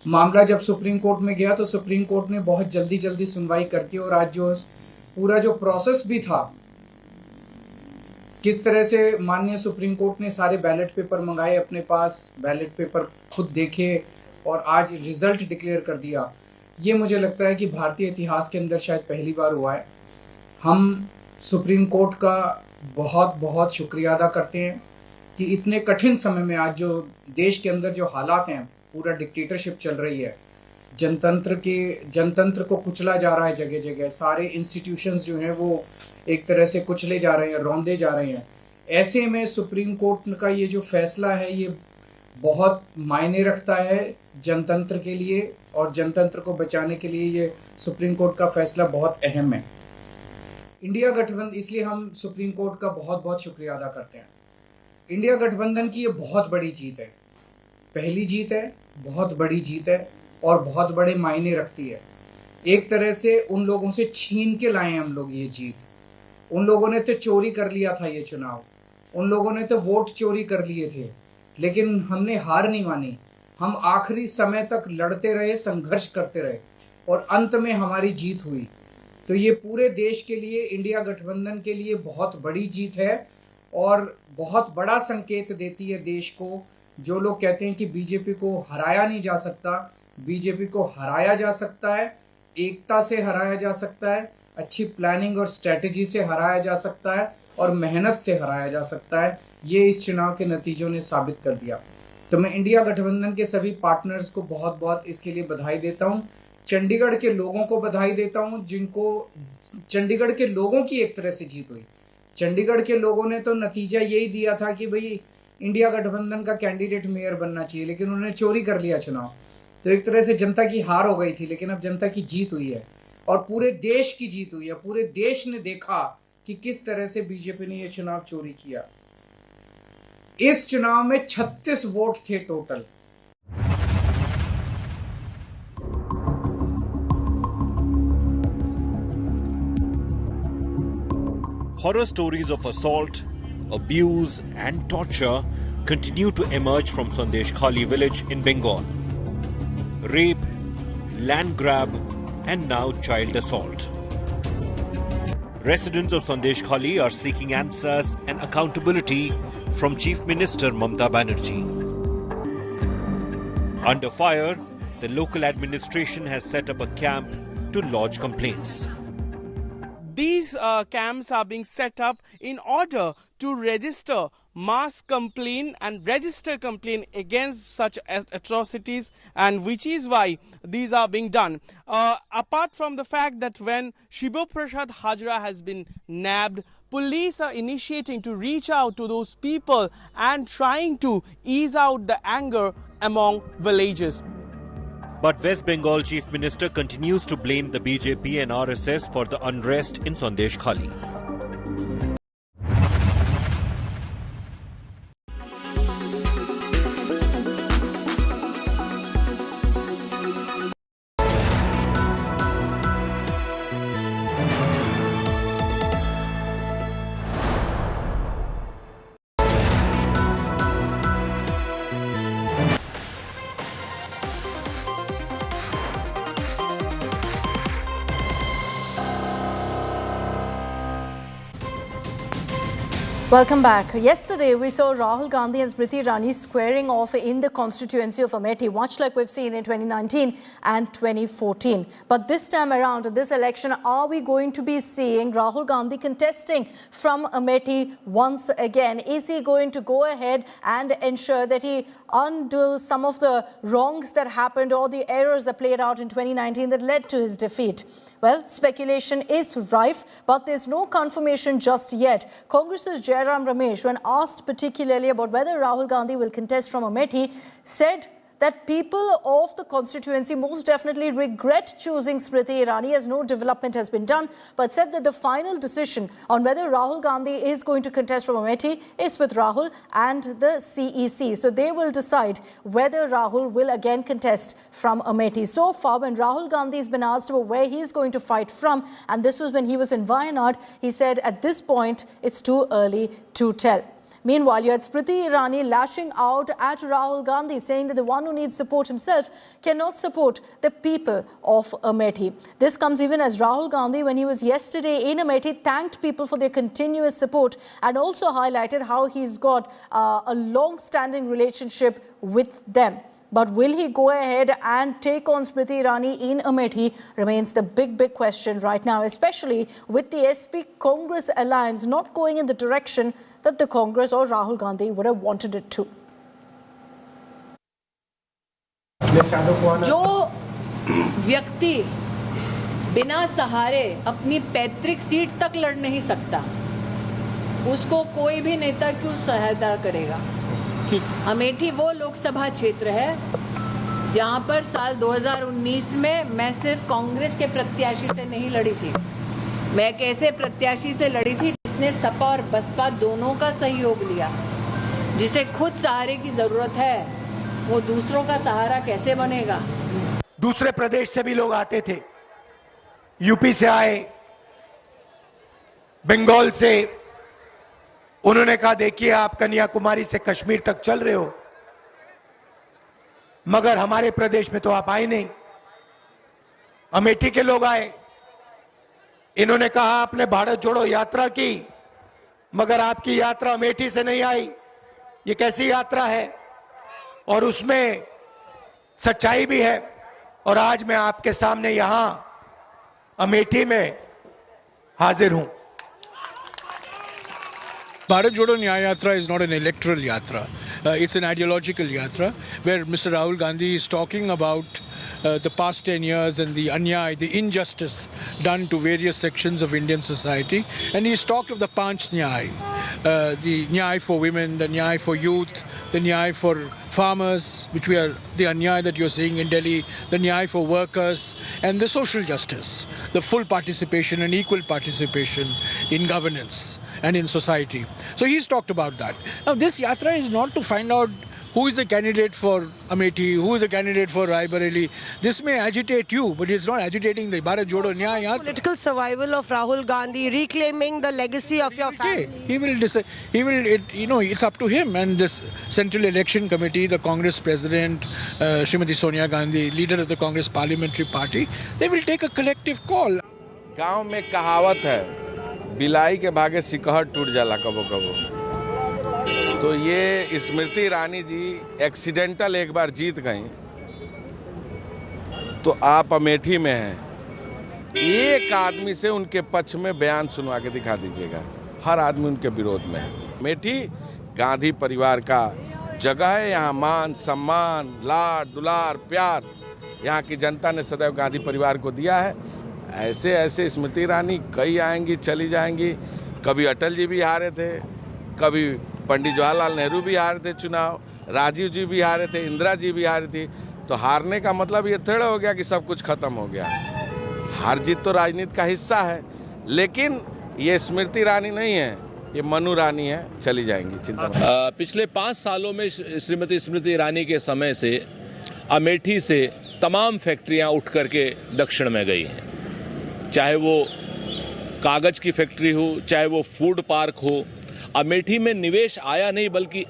[SPEAKER 5] मामला जब supreme court में गया तो supreme court ने बहुत जल्दी सुनवाई करके, और आज जो पूरा जो प्रोसेस भी था, किस तरह से माननीय सुप्रीम कोर्ट ने सारे बैलेट पेपर मंगाए अपने पास, बैलेट पेपर खुद देखे और आज रिजल्ट डिक्लेयर कर दिया, ये मुझे लगता है कि भारतीय इतिहास के अंदर शायद पहली बार हुआ है। हम सुप्रीम कोर्ट का बहुत शुक्रिया अदा करते हैं कि इतने कठिन समय में आज जो देश के अंदर जो हालात हैं, पूरा डिक्टेटरशिप चल रही है, जनतंत्र को कुचला जा रहा है जगह जगह, सारे इंस्टीट्यूशंस जो हैं वो एक तरह से कुचले जा रहे हैं, रौंदे जा रहे हैं। ऐसे में सुप्रीम कोर्ट का ये जो फैसला है ये बहुत मायने रखता है जनतंत्र के लिए, और जनतंत्र को बचाने के लिए ये सुप्रीम कोर्ट का फैसला बहुत अहम है। इंडिया गठबंधन, इसलिए हम सुप्रीम कोर्ट का बहुत शुक्रिया अदा करते हैं। इंडिया गठबंधन की ये बहुत बड़ी जीत है, पहली जीत है, बहुत बड़ी जीत है और बहुत बड़े मायने रखती है। एक तरह से उन लोगों से छीन के लाए हैं हम लोग ये जीत। उन लोगों ने तो चोरी कर लिया था ये चुनाव, उन लोगों ने तो वोट चोरी कर लिए थे, लेकिन हमने हार नहीं मानी। हम आखिरी समय तक लड़ते रहे, संघर्ष करते रहे और अंत में हमारी जीत हुई। तो ये पूरे देश के लिए, इंडिया गठबंधन के लिए बहुत बड़ी जीत है और बहुत बड़ा संकेत देती है देश को। जो लोग कहते हैं कि बीजेपी को हराया नहीं जा सकता, बीजेपी को हराया जा सकता है, एकता से हराया जा सकता है, अच्छी प्लानिंग और स्ट्रेटेजी से हराया जा सकता है और मेहनत से हराया जा सकता है। ये इस चुनाव के नतीजों ने साबित कर दिया। तो मैं इंडिया गठबंधन के सभी पार्टनर्स को बहुत बहुत इसके लिए बधाई देता हूं। चंडीगढ़ के लोगों को बधाई देता हूं, जिनको चंडीगढ़ के लोगों की एक तरह से जीत हुई। चंडीगढ़ के लोगों ने तो नतीजा यही दिया था कि भाई इंडिया गठबंधन का कैंडिडेट मेयर बनना चाहिए, लेकिन उन्होंने चोरी कर लिया चुनाव। तो एक तरह से जनता की हार हो गई थी, लेकिन अब जनता की जीत हुई है और पूरे देश की जीत हुई है। पूरे देश ने देखा कि किस तरह से बीजेपी ने यह चुनाव चोरी किया। इस चुनाव में 36 वोट थे total.
[SPEAKER 4] Horror stories of assault, abuse and torture continue to emerge from Sandeshkhali village in Bengal. Rape, land grab and now child assault. Residents of Sandeshkhali are seeking answers and accountability from Chief Minister Mamata Banerjee. Under fire, the local administration has set up a camp to lodge complaints.
[SPEAKER 6] These camps are being set up in order to register mass complaint and register complaint against such atrocities, and which is why these are being done. Apart from the fact that when Shibu Prasad Hajra has been nabbed, police are initiating to reach out to those people and trying to ease out the anger among villagers.
[SPEAKER 4] But West Bengal Chief Minister continues to blame the BJP and RSS for the unrest in Sandeshkhali.
[SPEAKER 1] Welcome back. Yesterday, we saw Rahul Gandhi and Smriti Irani squaring off in the constituency of Amethi, much like we've seen in 2019 and 2014. But this time around, in this election, are we going to be seeing Rahul Gandhi contesting from Amethi once again? Is he going to go ahead and ensure that he undoes some of the wrongs that happened or the errors that played out in 2019 that led to his defeat? Well, speculation is rife, but there's no confirmation just yet. Congress's Jairam Ramesh, when asked particularly about whether Rahul Gandhi will contest from Amethi, said that people of the constituency most definitely regret choosing Smriti Irani as no development has been done, but said that the final decision on whether Rahul Gandhi is going to contest from Amethi is with Rahul and the CEC. So they will decide whether Rahul will again contest from Amethi. So far, when Rahul Gandhi has been asked about where he is going to fight from, and this was when he was in Wayanad, he said at this point it's too early to tell. Meanwhile, you had Smriti Irani lashing out at Rahul Gandhi, saying that the one who needs support himself cannot support the people of Amethi. This comes even as Rahul Gandhi, when he was yesterday in Amethi, thanked people for their continuous support and also highlighted how he's got a long-standing relationship with them. But will he go ahead and take on Smriti Irani in Amethi remains the big question right now, especially with the SP Congress alliance not going in the direction that the Congress or Rahul Gandhi would have wanted it to.
[SPEAKER 7] जो व्यक्ति बिना सहारे अपनी पैतृक seat तक लड़ नहीं सकता, उसको कोई भी नेता क्यों सहायता करेगा। अमेठी वो लोकसभा क्षेत्र है जहां पर साल 2019 में मैं सिर्फ कांग्रेस के प्रत्याशी से नहीं लड़ी थी, मैं एक ऐसे प्रत्याशी से लड़ी थी जिसने सपा और बसपा दोनों का सहयोग लिया। जिसे खुद सहारे की जरूरत है, वो दूसरों का सहारा कैसे बनेगा।
[SPEAKER 24] दूसरे प्रदेश से भी लोग आते थे, यूपी से आए, बंगाल से। उन्होंने कहा देखिए आप कन्याकुमारी से कश्मीर तक चल रहे हो, मगर हमारे प्रदेश में तो आप आए नहीं। अमेठी के लोग आए, इन्होंने कहा आपने भारत जोड़ो यात्रा की, मगर आपकी यात्रा अमेठी से नहीं आई। ये कैसी यात्रा है? और उसमें सच्चाई भी है। और आज मैं आपके सामने यहां अमेठी में हाजिर हूं।
[SPEAKER 8] Bharat Jodo Nyaya Yatra is not an electoral yatra. It's an ideological yatra where Mr. Rahul Gandhi is talking about the past 10 years and the anyay, the injustice done to various sections of Indian society. And he's talked of the Panch Nyay, the Nyay for women, the Nyay for youth, the Nyay for farmers, which we are the anyay that you're seeing in Delhi, the Nyay for workers, and the social justice, the full participation and equal participation in governance and in society. So he's talked about that. Now this yatra is not to find out who is the candidate for Amethi, who is the candidate for Raebareli. This may agitate you, but it's not agitating the Bharat Jodo Nyaya Yatra.
[SPEAKER 9] Political survival of Rahul Gandhi, reclaiming the legacy of your family.
[SPEAKER 8] He will decide. He will. It's up to him and this Central Election Committee, the Congress President, Srimati Sonia Gandhi, leader of the Congress Parliamentary Party. They will take a collective call.
[SPEAKER 12] गांव में कहावत है, बिलाई के भागे सिकहट टूट जाला कबो कबो। तो ये स्मृति ईरानी जी एक्सीडेंटल एक बार जीत गई, तो आप अमेठी में हैं, एक आदमी से उनके पक्ष में बयान सुनवा के दिखा दीजिएगा। हर आदमी उनके विरोध में है। अमेठी गांधी परिवार का जगह है। यहाँ मान सम्मान, लाड दुलार प्यार यहाँ की जनता ने सदैव गांधी परिवार को दिया है। ऐसे ऐसे स्मृति ईरानी कई आएंगी चली जाएंगी। कभी अटल जी भी हारे थे, कभी पंडित जवाहरलाल नेहरू भी हारे थे चुनाव, राजीव जी भी हारे थे, इंदिरा जी भी हारी थी। तो हारने का मतलब ये थोड़ा हो गया कि सब कुछ खत्म हो गया। हार जीत तो राजनीति का हिस्सा है, लेकिन ये स्मृति ईरानी नहीं है, ये मनु रानी है, चली जाएंगी, चिंता मत।
[SPEAKER 14] पिछले 5 सालों में श्रीमती स्मृति ईरानी के समय से अमेठी से तमाम फैक्ट्रियां उठ करके दक्षिण में गई हैं। चाहे वो कागज की फैक्ट्री हो, चाहे वो फूड पार्क हो। अमेठी में निवेश आया नहीं, बल्कि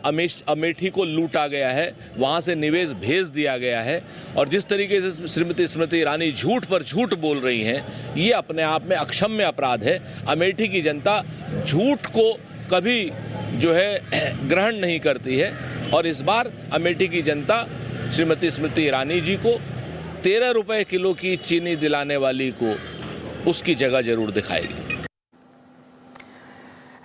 [SPEAKER 14] अमेठी को लूटा गया है, वहाँ से निवेश भेज दिया गया है। और जिस तरीके से श्रीमती स्मृति ईरानी झूठ पर झूठ बोल रही हैं, ये अपने आप में अक्षम्य अपराध है। अमेठी की जनता झूठ को कभी जो है ग्रहण नहीं करती है। और इस बार अमेठी की जनता श्रीमती स्मृति ईरानी जी को 13 रुपए किलो की चीनी दिलाने वाली को उसकी जगह जरूर दिखाएगी।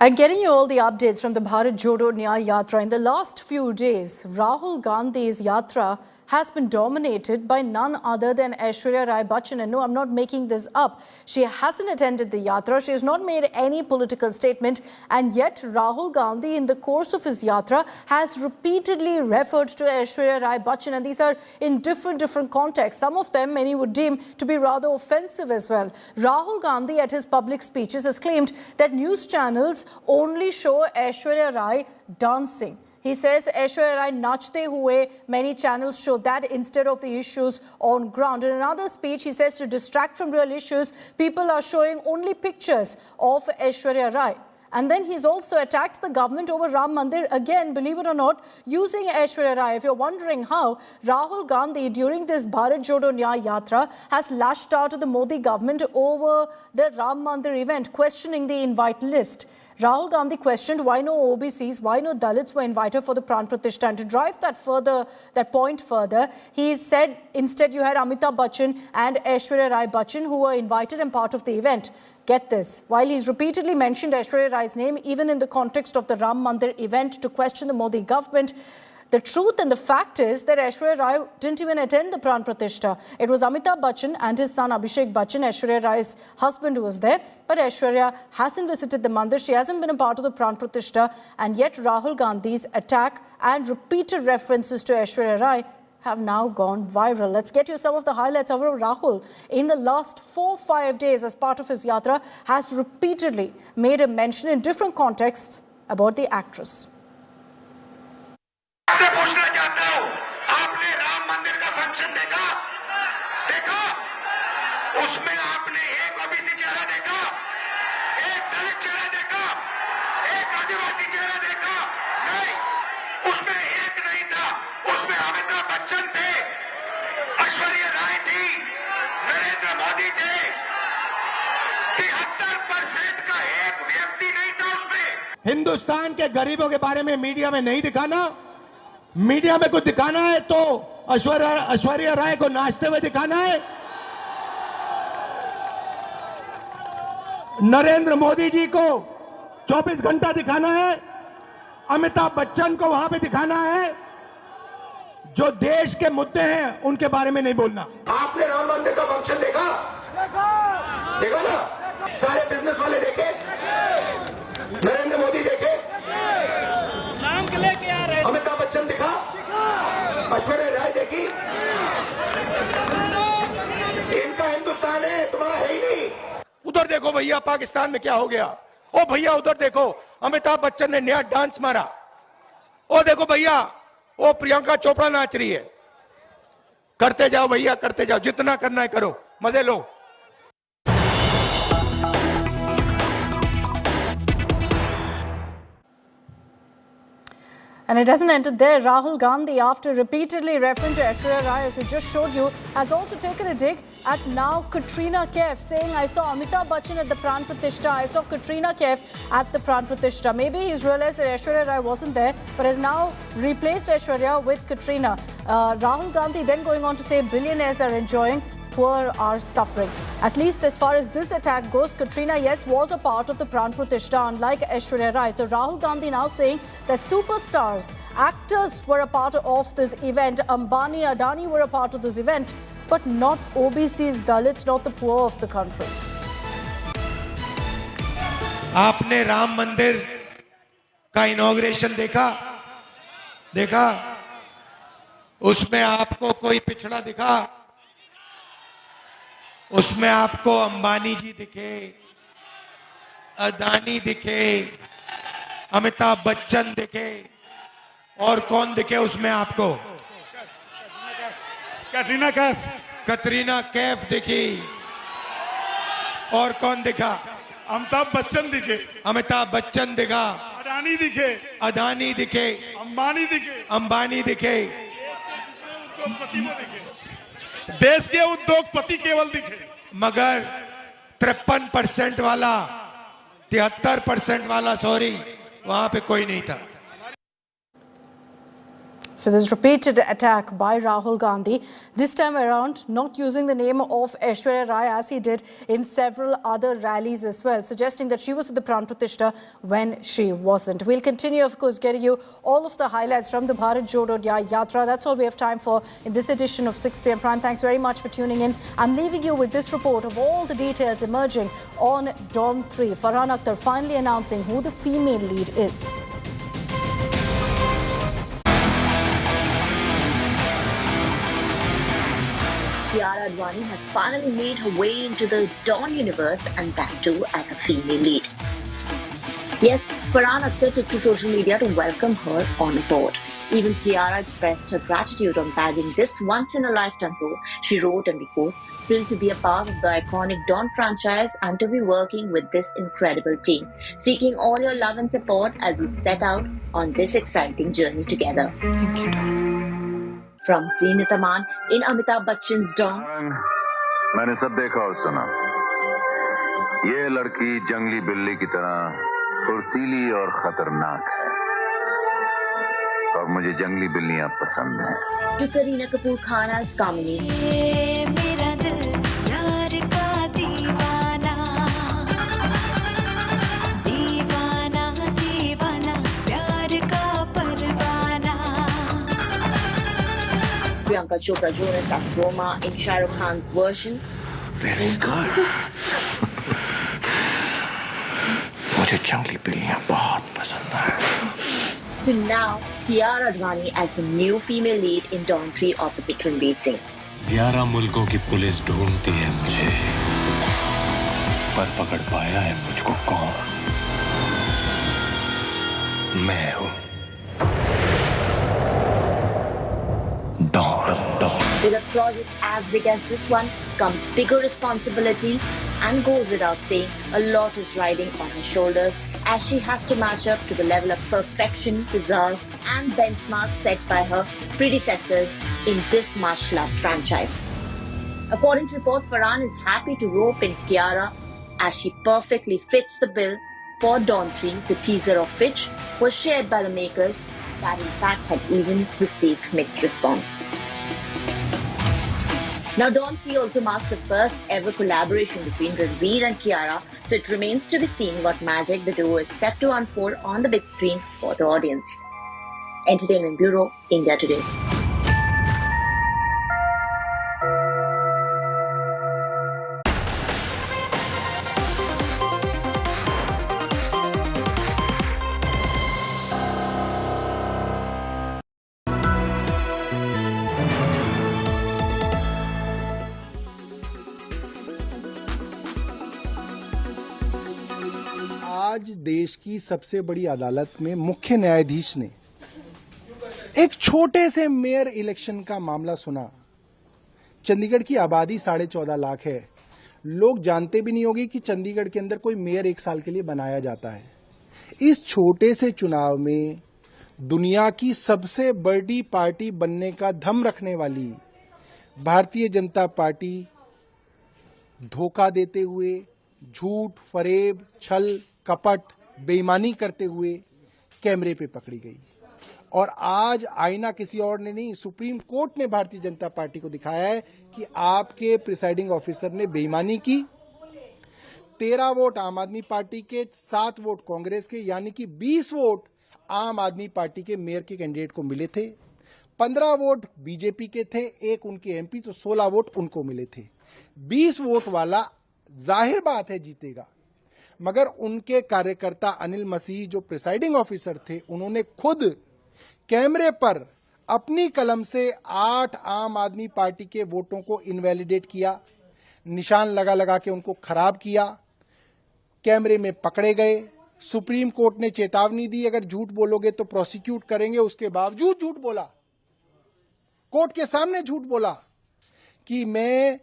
[SPEAKER 1] And getting you all the updates from the Bharat Jodo Nyaya Yatra. In the last few days, Rahul Gandhi's yatra has been dominated by none other than Aishwarya Rai Bachchan. And no, I'm not making this up. She hasn't attended the yatra. She has not made any political statement. And yet, Rahul Gandhi, in the course of his yatra, has repeatedly referred to Aishwarya Rai Bachchan. And these are in different contexts. Some of them, many would deem to be rather offensive as well. Rahul Gandhi, at his public speeches, has claimed that news channels only show Aishwarya Rai dancing. He says Aishwarya Rai nachte hue, many channels show that instead of the issues on ground. In another speech, he says to distract from real issues, people are showing only pictures of Aishwarya Rai. And then he's also attacked the government over Ram Mandir, again, believe it or not, using Aishwarya Rai. If you're wondering how, Rahul Gandhi, during this Bharat Jodo Nyaya Yatra, has lashed out at the Modi government over the Ram Mandir event, questioning the invite list. Rahul Gandhi questioned why no OBCs, why no Dalits were invited for the Pran Pratishtha. And to drive that point further, he said instead you had Amitabh Bachchan and Aishwarya Rai Bachchan who were invited and part of the event. Get this, while he's repeatedly mentioned Aishwarya Rai's name, even in the context of the Ram Mandir event to question the Modi government, the truth and the fact is that Aishwarya Rai didn't even attend the Pran Pratishtha. It was Amitabh Bachchan and his son Abhishek Bachchan, Aishwarya Rai's husband, who was there. But Aishwarya hasn't visited the Mandir. She hasn't been a part of the Pran Pratishtha. And yet Rahul Gandhi's attack and repeated references to Aishwarya Rai have now gone viral. Let's get you some of the highlights of Rahul. In the last 4-5 days, as part of his yatra, has repeatedly made a mention in different contexts about the actress.
[SPEAKER 24] आपसे पूछना चाहता हूं, आपने राम मंदिर का function देखा? उसमें आपने एक ओबीसी चेहरा देखा, एक दलित चेहरा देखा, एक आदिवासी चेहरा देखा? नहीं, उसमें एक नहीं था। उसमें अमिताभ बच्चन थे, ऐश्वर्या राय थी, नरेंद्र मोदी थे। 73 हिंदुस्तान के गरीबों के बारे में मीडिया में नहीं दिखाना। मीडिया में कुछ दिखाना है तो ऐश्वर्या राय को नाचते हुए दिखाना है, नरेंद्र मोदी जी को 24 घंटा दिखाना है, अमिताभ बच्चन को वहां पे दिखाना है। जो देश के मुद्दे हैं उनके बारे में नहीं बोलना। आपने राम मंदिर का फंक्शन देखा? देखा ना? सारे बिजनेस वाले देखे, नरेंद्र मोदी देखे, नाम के लेके आ रहे, अमिताभ बच्चन दिखा, ऐश्वर्या राय देखी। इनका हिंदुस्तान है, तुम्हारा है ही नहीं। उधर देखो भैया पाकिस्तान में क्या हो गया। ओ भैया उधर देखो अमिताभ बच्चन ने नया डांस मारा। ओ देखो भैया वो प्रियंका चोपड़ा नाच रही है। करते जाओ भैया, करते जाओ, जितना करना है करो, मजे लो।
[SPEAKER 1] And it doesn't end there. Rahul Gandhi, after repeatedly referring to Aishwarya Rai, as we just showed you, has also taken a dig at now Katrina Kaif, saying, I saw Amitabh Bachchan at the Pran Pratishtha, I saw Katrina Kaif at the Pran Pratishtha. Maybe he's realized that Aishwarya Rai wasn't there, but has now replaced Aishwarya with Katrina. Rahul Gandhi then going on to say billionaires are enjoying, poor are suffering. At least as far as this attack goes, Katrina, yes, was a part of the Pran Pratishtha, unlike Aishwarya Rai. So Rahul Gandhi now saying that superstars, actors were a part of this event. Ambani, Adani were a part of this event, but not OBCs, Dalits, not the poor of the country.
[SPEAKER 24] आपने राम मंदिर का inauguration देखा? उसमें आपको कोई पिछड़ा दिखा? उसमें आपको अंबानी जी दिखे, अदानी दिखे, अमिताभ बच्चन दिखे, और कौन दिखे उसमें आपको? कटरीना कैफ दिखी। और कौन दिखा? अमिताभ बच्चन दिखा, अदानी दिखे, अंबानी दिखे, देश के उद्योगपति केवल दिखे, मगर 53% वाला, 73% वाला, सॉरी, वहां पे कोई नहीं था।
[SPEAKER 1] So this repeated attack by Rahul Gandhi, this time around not using the name of Aishwarya Rai as he did in several other rallies as well, suggesting that she was at the Pran Pratishtha when she wasn't. We'll continue, of course, getting you all of the highlights from the Bharat Jodo Yatra. That's all we have time for in this edition of 6 p.m. Prime. Thanks very much for tuning in. I'm leaving you with this report of all the details emerging on Dawn 3. Farhan Akhtar finally announcing who the female lead is.
[SPEAKER 10] Kiara Advani has finally made her way into the Dawn universe, and that too as a female lead. Yes, Farhan Akhtar took to social media to welcome her on board. Even Kiara expressed her gratitude on bagging this once-in-a-lifetime role. She wrote, and we quote, "Thrilled to be a part of the iconic Dawn franchise and to be working with this incredible team. Seeking all your love and support as we set out on this exciting journey together."
[SPEAKER 1] Thank you.
[SPEAKER 10] From Zenith Aman in Amitabh Bachchan's Dawn.
[SPEAKER 11] मैंने सब देखा और सुना। ये लड़की जंगली बिल्ली की तरह फुर्तीली और खतरनाक है, और मुझे जंगली बिल्लियां पसंद हैं।
[SPEAKER 10] To Kareena Kapoor Khanna's Kamini. मेरा दिल यार का दीवाना, दीवाना दीवाना प्यार का परवाना. Priyanka Chopra Jonas as Roma in Shah Rukh Khan's version.
[SPEAKER 11] Very good. मुझे जंगली बिल्लियां बहुत पसंद हैं।
[SPEAKER 10] To now, Kiara Advani as the new female lead in Dawn 3 opposite Ranveer Singh.
[SPEAKER 13] 11 मुल्कों की पुलिस ढूंढती है मुझे, पर पकड़ पाया है मुझको कौन? मैं हूँ Dawn.
[SPEAKER 10] With a project as big as this one comes bigger responsibilities, and goes without saying, a lot is riding on her shoulders as she has to match up to the level of perfection, results and benchmarks set by her predecessors in this much-loved franchise. According to reports, Farhan is happy to rope in Kiara as she perfectly fits the bill, for Dawn 3, the teaser of which was shared by the makers, that in fact had even received mixed response. Now, Dawn 3 also marks the first ever collaboration between Ranveer and Kiara, so it remains to be seen what magic the duo is set to unfold on the big screen for the audience. Entertainment Bureau, India Today.
[SPEAKER 15] आज देश की सबसे बड़ी अदालत में मुख्य न्यायाधीश ने एक छोटे से मेयर इलेक्शन का मामला सुना। चंडीगढ़ की आबादी 14.5 लाख है। लोग जानते भी नहीं होंगे कि चंडीगढ़ के अंदर कोई मेयर 1 साल के लिए बनाया जाता है। इस छोटे से चुनाव में दुनिया की सबसे बड़ी पार्टी बनने का धम रखने वाली भारतीय जनता पार्टी धोखा देते हुए, झूठ, फरेब, छल, कपट, बेईमानी करते हुए कैमरे पे पकड़ी गई। और आज आईना किसी और ने नहीं, सुप्रीम कोर्ट ने भारतीय जनता पार्टी को दिखाया है कि आपके प्रिसाइडिंग ऑफिसर ने बेईमानी की। 13 वोट आम आदमी पार्टी के, 7 वोट कांग्रेस के, यानी कि 20 वोट आम आदमी पार्टी के मेयर के कैंडिडेट को मिले थे। 15 वोट बीजेपी के थे, 1 उनके एमपी, तो 16 वोट उनको मिले थे। 20 वोट वाला जाहिर बात है जीतेगा, मगर उनके कार्यकर्ता अनिल मसीह जो प्रिसाइडिंग ऑफिसर थे, उन्होंने खुद कैमरे पर अपनी कलम से 8 आम आदमी पार्टी के वोटों को इनवैलिडेट किया, निशान लगा लगा के उनको खराब किया। कैमरे में पकड़े गए। सुप्रीम कोर्ट ने चेतावनी दी, अगर झूठ बोलोगे तो प्रोसिक्यूट करेंगे। उसके बावजूद झूठ बोला, कोर्ट के सामने झूठ बोला कि मैं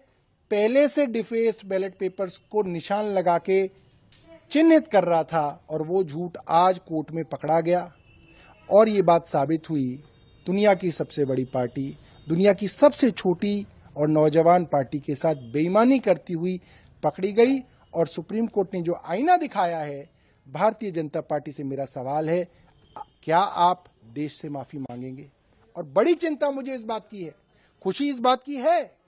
[SPEAKER 15] पहले से डिफेस्ड बैलेट पेपर्स को निशान लगा के चिन्हित कर रहा था, और वो झूठ आज कोर्ट में पकड़ा गया। और ये बात साबित हुई, दुनिया की सबसे बड़ी पार्टी दुनिया की सबसे छोटी और नौजवान पार्टी के साथ बेईमानी करती हुई पकड़ी गई। और सुप्रीम कोर्ट ने जो आईना दिखाया है, भारतीय जनता पार्टी से मेरा सवाल है, क्या आप देश से माफी मांगेंगे? और बड़ी चिंता मुझे इस बात की है, खुशी इस बात की है,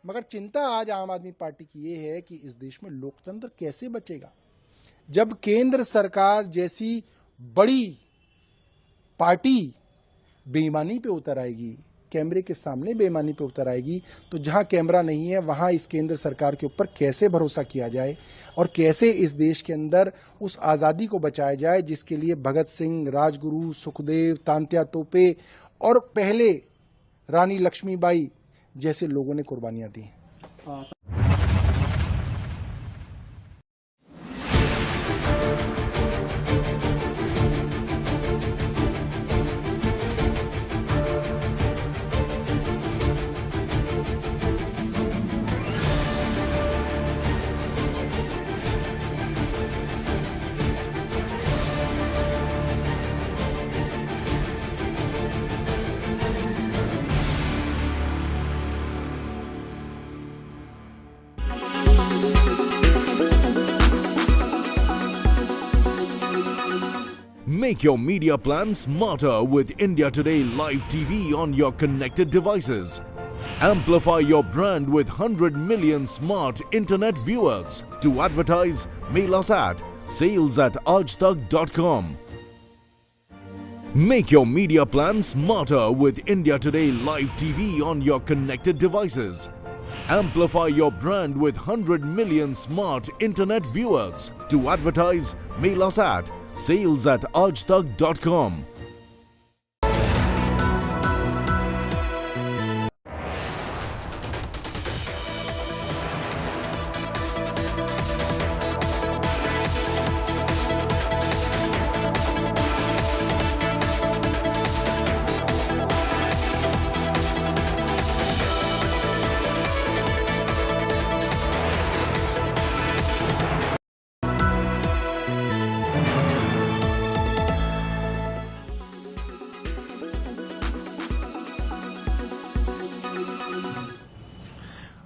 [SPEAKER 15] मगर चिंता आज आम आदमी पार्टी की ये है कि इस देश में लोकतंत्र कैसे बचेगा जब केंद्र सरकार जैसी बड़ी पार्टी बेईमानी पे उतर आएगी, कैमरे के सामने बेईमानी पे उतर आएगी। तो जहां कैमरा नहीं है वहां इस केंद्र सरकार के ऊपर कैसे भरोसा किया जाए और कैसे इस देश के अंदर उस आज़ादी को बचाया जाए जिसके लिए भगत सिंह, राजगुरु, सुखदेव, तांत्या तोपे और पहले रानी लक्ष्मीबाई जैसे लोगों ने कुर्बानियां दी।
[SPEAKER 16] Make your media plan smarter with India Today Live TV on your connected devices. Amplify your brand with 100 million smart internet viewers. To advertise, mail us at sales@aajtak.com. Make your media plan smarter with India Today Live TV on your connected devices. Amplify your brand with 100 million smart internet viewers. To advertise, mail us at sales@aajtak.com.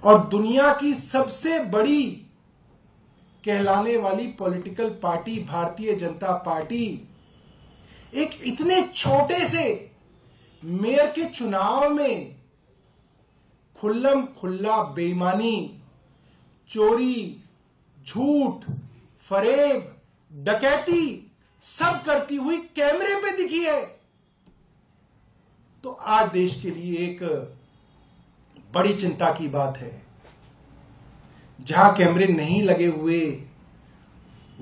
[SPEAKER 15] और दुनिया की सबसे बड़ी कहलाने वाली political party Bharatiya Janata party एक इतने छोटे से मेयर के चुनाव में खुल्लम खुल्ला बेईमानी, चोरी, झूठ, फरेब, डकैती सब करती हुई कैमरे पे दिखी है, तो आज देश के लिए एक बड़ी चिंता की बात है। जहां कैमरे नहीं लगे हुए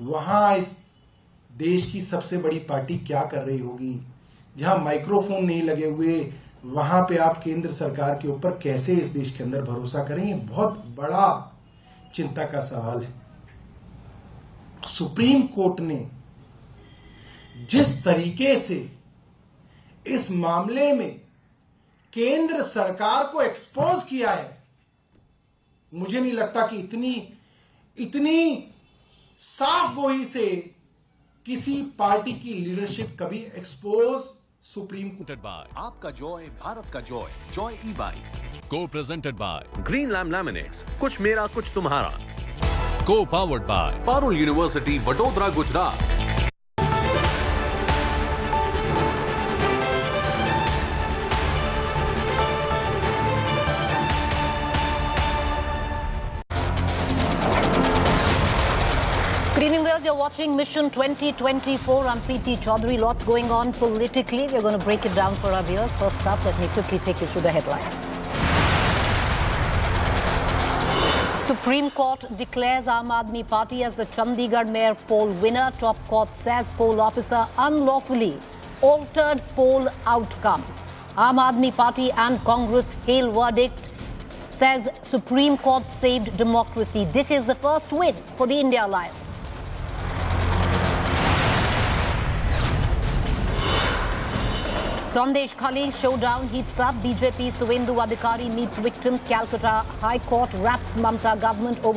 [SPEAKER 15] वहां इस देश की सबसे बड़ी पार्टी क्या कर रही होगी। जहां माइक्रोफोन नहीं लगे हुए वहां पे आप केंद्र सरकार के ऊपर कैसे इस देश के अंदर भरोसा करें, ये बहुत बड़ा चिंता का सवाल है। सुप्रीम कोर्ट ने जिस तरीके से इस मामले में केंद्र सरकार को एक्सपोज किया है, मुझे नहीं लगता कि इतनी साफ गोई से किसी पार्टी की लीडरशिप कभी एक्सपोज सुप्रीम कोर्ट
[SPEAKER 17] बाय आपका जॉय भारत का जॉय जॉय ई बाइक को presented by Greenlam laminates कुछ मेरा कुछ तुम्हारा को powered by Parul university Vadodara Gujarat.
[SPEAKER 1] Good evening, viewers. You're watching Mission 2024. I'm Preeti Chaudhary. Lots going on politically. We're going to break it down for our viewers. First up, let me quickly take you through the headlines. Supreme Court declares Aam Aadmi Party as the Chandigarh mayor poll winner. Top court says poll officer unlawfully altered poll outcome. Aam Aadmi Party and Congress hail verdict. Says Supreme Court saved democracy. This is the first win for the India Alliance. Sandeshkhali showdown heats up. BJP Suvendu Adhikari meets victims. Calcutta High Court wraps Mamta government over